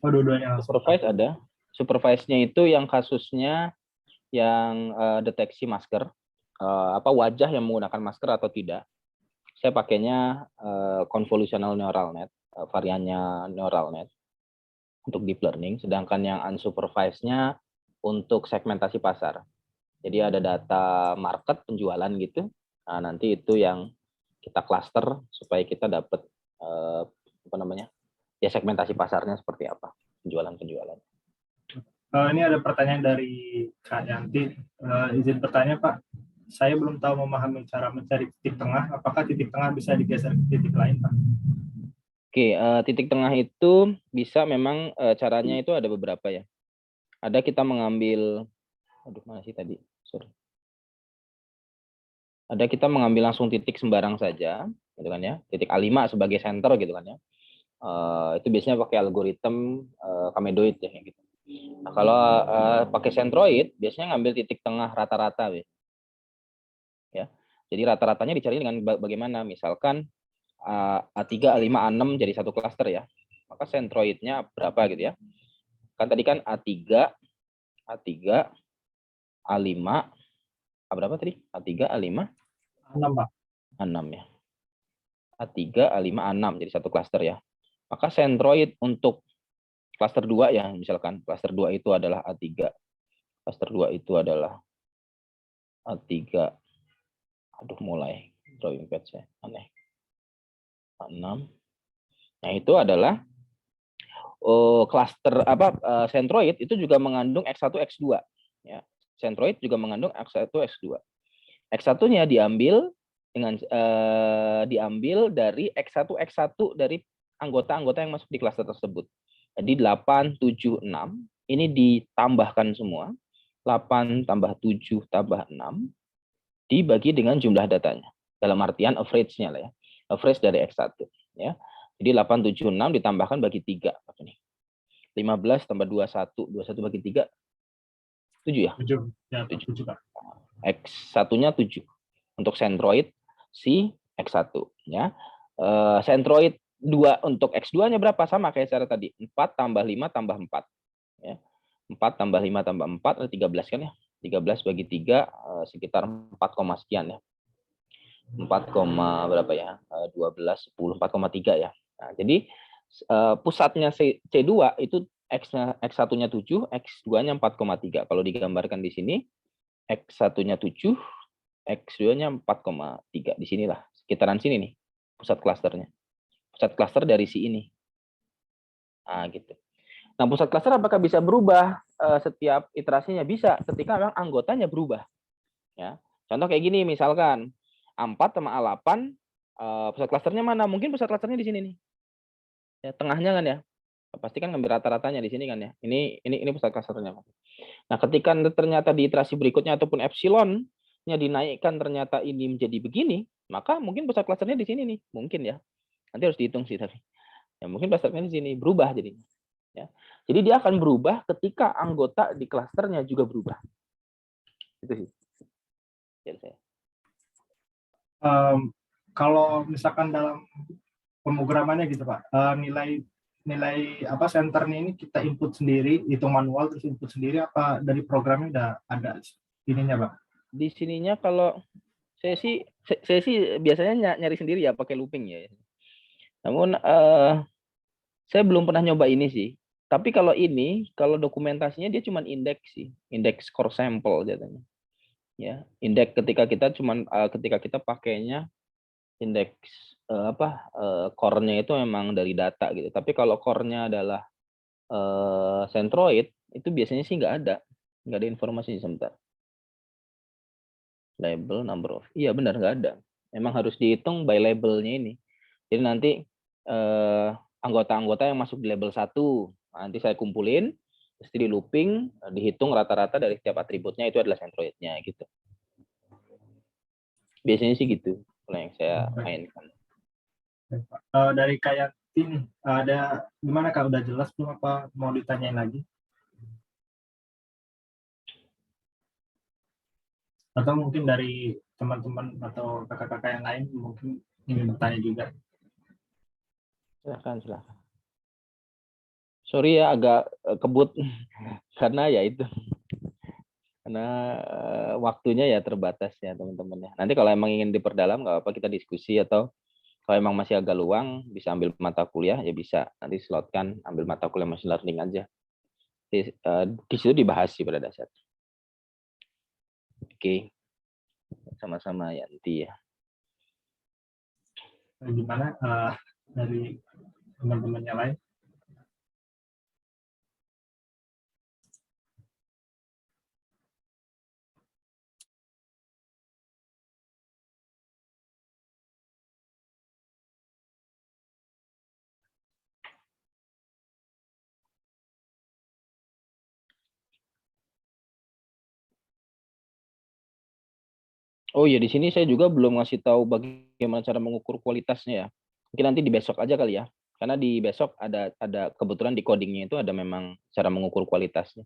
Oh, dua-duanya. Supervised ada. Supervised-nya itu yang kasusnya yang deteksi masker, wajah yang menggunakan masker atau tidak. Saya pakainya convolutional neural net, variannya neural net untuk deep learning. Sedangkan yang unsupervised-nya untuk segmentasi pasar. Jadi ada data market penjualan gitu. Nah, nanti itu yang kita cluster supaya kita dapat segmentasi pasarnya seperti apa, penjualan. Ini ada pertanyaan dari Kak Yanti. Izin bertanya Pak, saya belum tahu memahami cara mencari titik tengah. Apakah titik tengah bisa digeser ke titik lain Pak? Oke, titik tengah itu bisa memang caranya itu ada beberapa ya. Ada kita mengambil, mana sih tadi? Sorry. Ada kita mengambil langsung titik sembarang saja, gitu kan ya. Titik A5 sebagai center gitu kan ya. Itu biasanya pakai algoritma Kamedoid ya gitu. Nah, kalau pakai centroid biasanya ngambil titik tengah rata-rata ya. Jadi rata-ratanya dicari dengan bagaimana? Misalkan A3, A5, A6 jadi satu klaster ya. Maka centroidnya berapa gitu ya. Kan tadi kan A3, A5, berapa tadi? A3, A5? A6 Pak. A6 ya. A3, A5, A6 jadi satu klaster ya. Maka centroid untuk klaster 2 ya, misalkan klaster 2 itu adalah A3. Klaster 2 itu adalah A3. Aduh, mulai drawing pad saya aneh. A6. Nah, itu adalah klaster centroid itu juga mengandung X1, X2 ya. Centroid juga mengandung X1, X2. X1-nya diambil dari X1, X1 dari anggota-anggota yang masuk di klaster tersebut. Jadi 8, 7, 6 ini ditambahkan semua. 8 tambah 7 tambah 6 dibagi dengan jumlah datanya. Dalam artian average-nya lah ya. Average dari X1 ya. Jadi 8, 7, 6 ditambahkan bagi 3. 15 tambah 21. 21 bagi 3, 7 ya? 7. Ya, 7, Pak. X1-nya 7. Untuk Centroid, si X1. Ya. Centroid 2 untuk X2-nya berapa? Sama kayak cara tadi. 4 tambah 5 tambah 4. Ya. 4 tambah 5 tambah 4, ada 13 kan ya? 13 bagi 3, sekitar 4, sekian ya. 4, berapa ya? 12, 10, 4,3 ya. Nah, jadi pusatnya C2 itu X1-nya 7, X2-nya 4,3. Kalau digambarkan di sini, X1-nya 7, X2-nya 4,3. Di sinilah, sekitaran sini nih, pusat klasternya. Pusat klaster dari si ini. Nah, gitu. Nah, pusat klaster apakah bisa berubah setiap iterasinya? Bisa, ketika memang anggotanya berubah. Ya. Contoh kayak gini, misalkan A4 sama A8, pusat klasternya mana? Mungkin pusat klasternya di sini nih. Ya, tengahnya kan ya. Pasti kan ngambil rata-ratanya di sini kan ya. Ini pusat klasternya. Nah, ketika ternyata di iterasi berikutnya ataupun epsilonnya dinaikkan ternyata ini menjadi begini, maka mungkin pusat klasternya di sini nih. Mungkin ya. Nanti harus dihitung sih tapi. Ya, mungkin klasternya di sini berubah jadinya. Ya. Jadi dia akan berubah ketika anggota di klasternya juga berubah. Itu sih. Jadi saya. Kalau misalkan dalam pemrogramannya gitu Pak, nilai apa senternya ini kita input sendiri, hitung manual terus input sendiri, apa dari programnya udah ada ininya Pak? Di sininya kalau saya sih biasanya nyari sendiri ya pakai looping ya. Namun saya belum pernah nyoba ini sih. Tapi kalau dokumentasinya dia cuma indeks sih, indeks core sampel jadinya. Ya, indeks ketika kita pakainya indeks core-nya itu memang dari data gitu. Tapi kalau core-nya adalah Centroid, itu biasanya sih nggak ada informasi sebentar. Label number of, iya benar nggak ada. Memang harus dihitung by labelnya ini. Jadi nanti anggota-anggota yang masuk di label 1, nanti saya kumpulin, terus di looping, dihitung rata-rata dari setiap atributnya itu adalah Centroid-nya gitu. Biasanya sih gitu kalau yang saya mainkan. Dari kayak ini ada gimana Kak, udah jelas belum apa mau ditanyain lagi? Atau mungkin dari teman-teman atau kakak-kakak yang lain mungkin ingin bertanya juga. Silakan. Sorry ya agak kebut karena ya itu. Karena waktunya ya terbatas ya teman-teman ya. Nanti kalau emang ingin diperdalam nggak apa kita diskusi, atau kalau emang masih agak luang bisa ambil mata kuliah ya bisa. Nanti slotkan ambil mata kuliah machine learning aja. Di situ dibahas sih pada dasarnya. Oke. Sama-sama Yanti ya. Gimana dari teman-teman yang lain? Oh iya, di sini saya juga belum ngasih tahu bagaimana cara mengukur kualitasnya ya. Mungkin nanti di besok aja kali ya. Karena di besok ada kebetulan di codingnya itu ada memang cara mengukur kualitasnya.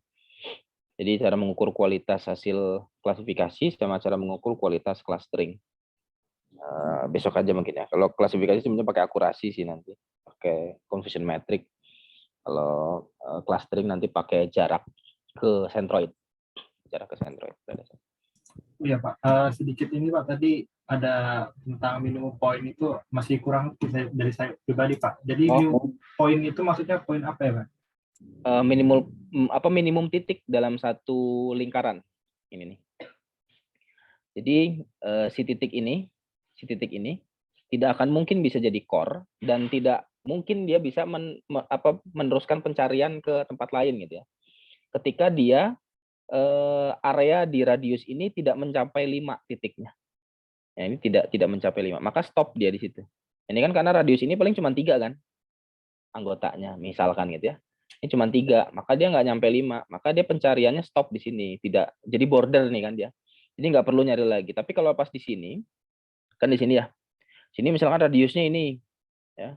Jadi cara mengukur kualitas hasil klasifikasi sama cara mengukur kualitas clustering. Besok aja mungkin ya. Kalau klasifikasi sebenarnya pakai akurasi sih nanti. Pakai confusion metric. Kalau clustering nanti pakai jarak ke centroid. Jarak ke centroid. Iya Pak, sedikit ini Pak, tadi ada tentang minimum point itu masih kurang dari saya pribadi Pak. Jadi minimum point itu maksudnya poin apa ya Pak? Minimum titik dalam satu lingkaran ini nih. Jadi si titik ini tidak akan mungkin bisa jadi core, dan tidak mungkin dia bisa meneruskan pencarian ke tempat lain gitu ya. Ketika dia area di radius ini tidak mencapai 5 titiknya. Ya, ini tidak mencapai 5, maka stop dia di situ. Ini kan karena radius ini paling cuma 3 kan anggotanya, misalkan gitu ya. Ini cuma 3, maka dia nggak nyampe 5, maka dia pencariannya stop di sini, tidak jadi border nih kan dia. Jadi nggak perlu nyari lagi. Tapi kalau pas di sini, kan di sini ya, sini misalkan radiusnya ini, ya,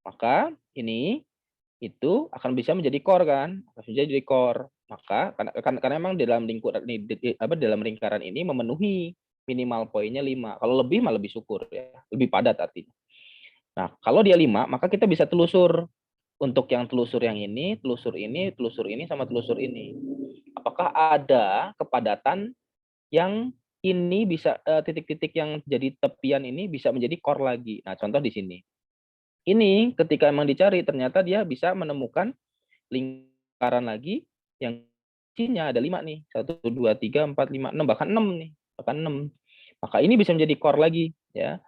maka ini itu akan bisa menjadi core kan, akan jadi core. Maka karena memang dalam lingkuran dalam lingkaran ini memenuhi minimal poinnya 5. Kalau lebih malah lebih syukur ya, lebih padat artinya. Nah, kalau dia 5, maka kita bisa telusur untuk yang telusur yang ini, telusur ini sama telusur ini. Apakah ada kepadatan yang ini bisa titik-titik yang jadi tepian ini bisa menjadi core lagi. Nah, contoh di sini. Ini ketika emang dicari ternyata dia bisa menemukan lingkaran lagi yang isinya ada 5 nih. 1, 2, 3, 4, 5, 6, bahkan 6 nih. Bahkan 6. Maka ini bisa menjadi core lagi. Ya.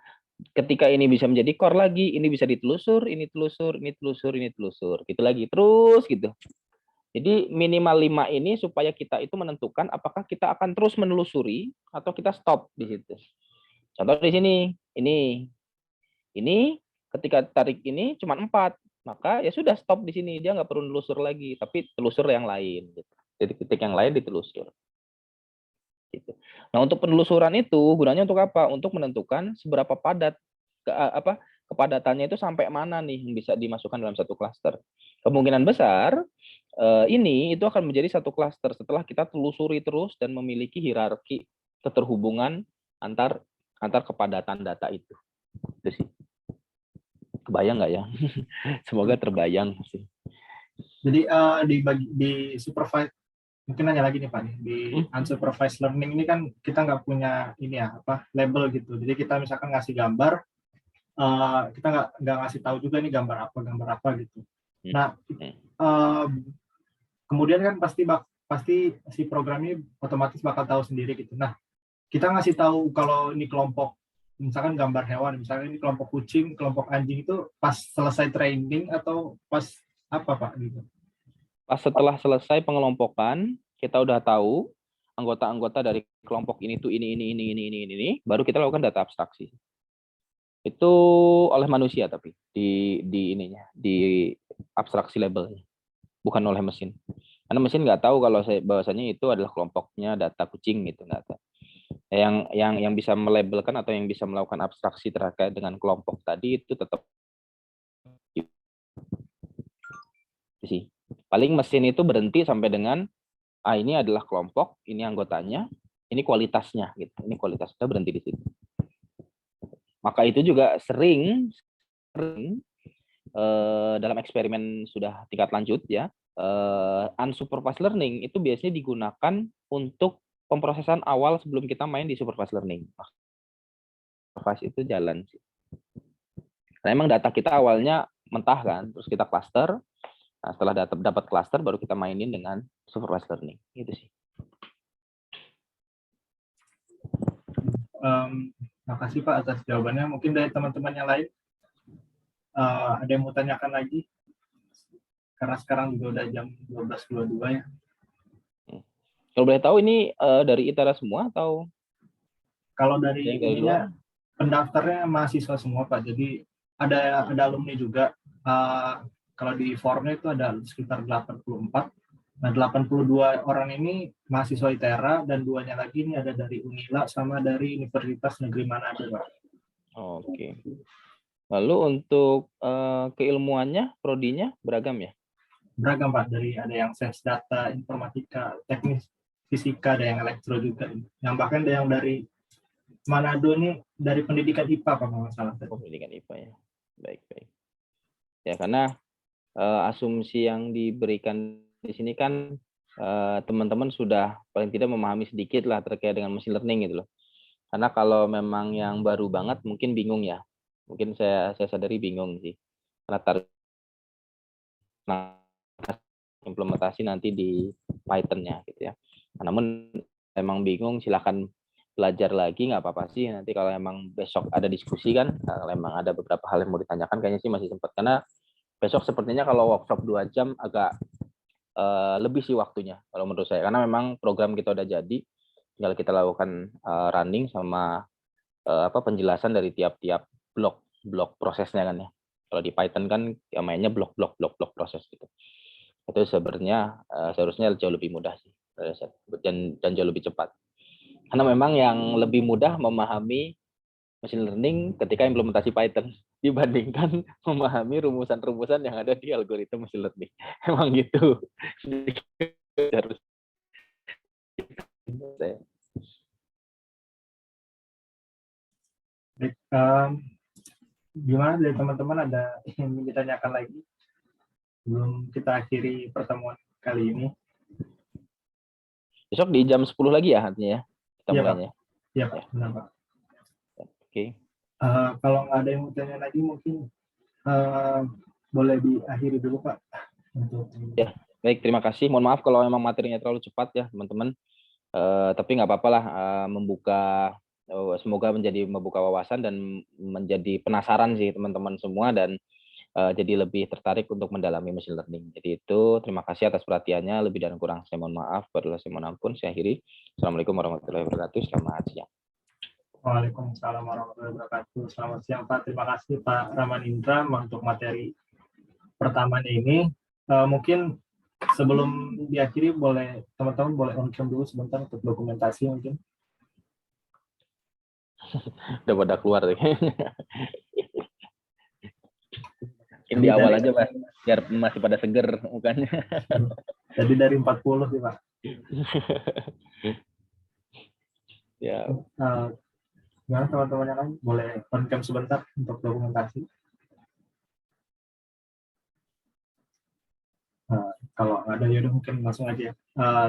Ketika ini bisa menjadi core lagi, ini bisa ditelusur, ini telusur, ini telusur, ini telusur. Gitu lagi. Terus gitu. Jadi minimal 5 ini supaya kita itu menentukan apakah kita akan terus menelusuri atau kita stop di situ. Contoh di sini, ini ketika tarik ini cuma 4, maka ya sudah stop di sini, dia nggak perlu nelusur lagi, tapi telusur yang lain. Gitu. Titik-titik yang lain ditelusur. Gitu. Nah untuk penelusuran itu gunanya untuk apa? Untuk menentukan seberapa padat kepadatannya itu sampai mana nih yang bisa dimasukkan dalam satu klaster. Kemungkinan besar ini itu akan menjadi satu klaster setelah kita telusuri terus dan memiliki hierarki keterhubungan antar kepadatan data itu. Itu sih. Kebayang nggak ya? Semoga terbayang sih. Jadi di supervised, mungkin nanya lagi nih Pak, di unsupervised learning ini kan kita nggak punya ini ya label gitu. Jadi kita misalkan ngasih gambar, kita nggak ngasih tahu juga nih gambar apa gitu. Nah, kemudian kan pasti si program ini otomatis bakal tahu sendiri gitu. Nah, kita ngasih tahu kalau ini kelompok, misalkan gambar hewan, misalkan ini kelompok kucing, kelompok anjing itu pas selesai training atau pas apa Pak gitu? Pas setelah selesai pengelompokan, kita udah tahu anggota-anggota dari kelompok ini tuh ini, baru kita lakukan data abstraksi. Itu oleh manusia tapi di ininya, di abstraksi labelnya, bukan oleh mesin. Karena mesin nggak tahu kalau bahwasanya itu adalah kelompoknya data kucing gitu, nggak tahu. Yang bisa melabelkan atau yang bisa melakukan abstraksi terkait dengan kelompok tadi itu tetap sih. Paling mesin itu berhenti sampai dengan ini adalah kelompok, ini anggotanya, ini kualitasnya gitu. Ini kualitasnya berhenti di situ. Maka itu juga sering dalam eksperimen sudah tingkat lanjut ya, unsupervised learning itu biasanya digunakan untuk pemrosesan awal sebelum kita main di supervised learning. Supervised itu jalan sih. Karena emang data kita awalnya mentah kan, terus kita cluster. Nah, setelah dapat cluster baru kita mainin dengan supervised learning. Gitu sih. Makasih Pak atas jawabannya. Mungkin dari teman-teman yang lain ada yang mau tanyakan lagi? Karena sekarang juga udah jam 12.22 ya. Kalau boleh tahu ini dari ITERA semua atau? Kalau dari ininya pendaftarnya mahasiswa semua Pak. Jadi ada alumni juga. Kalau di formnya itu ada sekitar 84. Nah, 82 orang ini mahasiswa ITERA dan 2-nya lagi ini ada dari Unila sama dari Universitas Negeri Manado, Pak. Oke. Lalu untuk keilmuannya, prodinya beragam ya? Beragam Pak, dari ada yang sains data, informatika, teknik fisika, ada yang elektro juga. Yang bahkan ada yang dari Manado ini dari pendidikan IPA Pak, kalau nggak salah. Pendidikan IPA ya. Baik. Ya karena asumsi yang diberikan di sini kan teman-teman sudah paling tidak memahami sedikit lah terkait dengan machine learning gitu loh. Karena kalau memang yang baru banget mungkin bingung ya. Mungkin saya sadari bingung sih. Karena implementasi nanti di Python-nya gitu ya. Namun emang bingung silahkan belajar lagi, nggak apa-apa sih. Nanti kalau emang besok ada diskusi kan, kalau emang ada beberapa hal yang mau ditanyakan kayaknya sih masih sempat. Karena besok sepertinya kalau workshop 2 jam agak lebih sih waktunya kalau menurut saya. Karena memang program kita udah jadi, tinggal kita lakukan running sama penjelasan dari tiap-tiap blok prosesnya kan ya. Kalau di Python kan ya mainnya blok proses gitu. Itu sebenarnya seharusnya jauh lebih mudah sih dan jauh lebih cepat. Karena memang yang lebih mudah memahami machine learning ketika implementasi Python dibandingkan memahami rumusan-rumusan yang ada di algoritma machine learning. Emang gitu. Harus. Baik, gimana dari teman-teman, ada yang ingin ditanyakan lagi sebelum kita akhiri pertemuan kali ini? Besok di jam 10 lagi ya artinya ya kita Iya, Pak. mulainya. Iya, Pak. Benar, Pak. Oke. Kalau nggak ada yang mau tanya lagi, mungkin boleh diakhiri dulu, Pak. Untuk Ya, baik, terima kasih. Mohon maaf kalau memang materinya terlalu cepat ya teman-teman. Tapi nggak apa-apa lah, semoga menjadi membuka wawasan dan menjadi penasaran sih teman-teman semua, dan jadi lebih tertarik untuk mendalami machine learning. Jadi itu, terima kasih atas perhatiannya. Lebih dan kurang saya mohon maaf. Barulah saya mohon ampun. Saya akhiri. Assalamualaikum warahmatullahi wabarakatuh. Selamat siang. Waalaikumsalam warahmatullahi wabarakatuh. Selamat siang, Pak. Terima kasih Pak Ramanindra untuk materi pertamanya ini. Mungkin sebelum diakhiri, boleh teman-teman boleh on-cam dulu sebentar untuk dokumentasi mungkin. Udah pada keluar deh. Di awal aja, Pak, biar masih pada seger mukanya. Jadi dari 40 sih, Pak. Ya. Gimana teman-teman yang lain? Boleh on-cam sebentar untuk dokumentasi. Kalau nggak ada, yaudah mungkin langsung aja ya.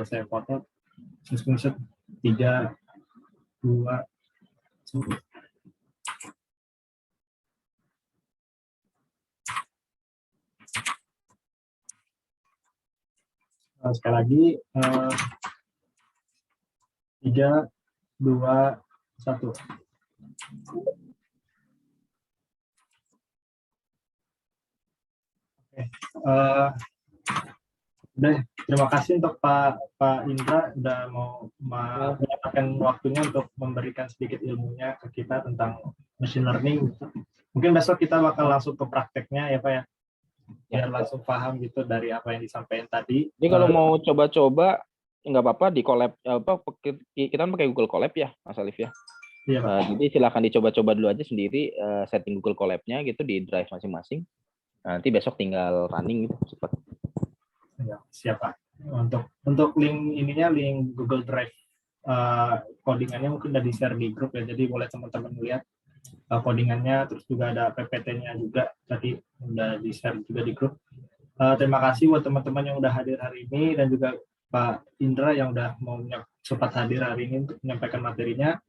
Saya foto, screenshot 3, 2, 1. Sekali lagi, 3, 2, 1. Oke. Udah, terima kasih untuk Pak Indra udah mau menyempatkan waktunya untuk memberikan sedikit ilmunya ke kita tentang machine learning. Mungkin besok kita bakal langsung ke prakteknya ya, Pak ya. Biar langsung paham gitu dari apa yang disampaikan tadi. Jadi kalau mau coba-coba nggak apa-apa di collab, kita kan pakai Google Colab ya, Mas Alif ya. Iya, Pak. Jadi silakan dicoba-coba dulu aja sendiri, setting Google Colab-nya gitu di drive masing-masing. Nanti besok tinggal running gitu cepat. Ya, siap, Pak. Untuk link ininya, link Google Drive codingannya mungkin udah di-share di grup ya. Jadi boleh teman-teman lihat codingannya, terus juga ada PPT-nya juga tadi udah di-share juga di grup. Terima kasih buat teman-teman yang udah hadir hari ini, dan juga Pak Indra yang udah mau sempat hadir hari ini untuk menyampaikan materinya.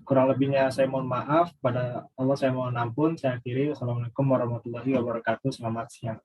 Kurang lebihnya saya mohon maaf, pada Allah saya mohon ampun. Saya akhiri. Assalamualaikum warahmatullahi wabarakatuh. Selamat siang.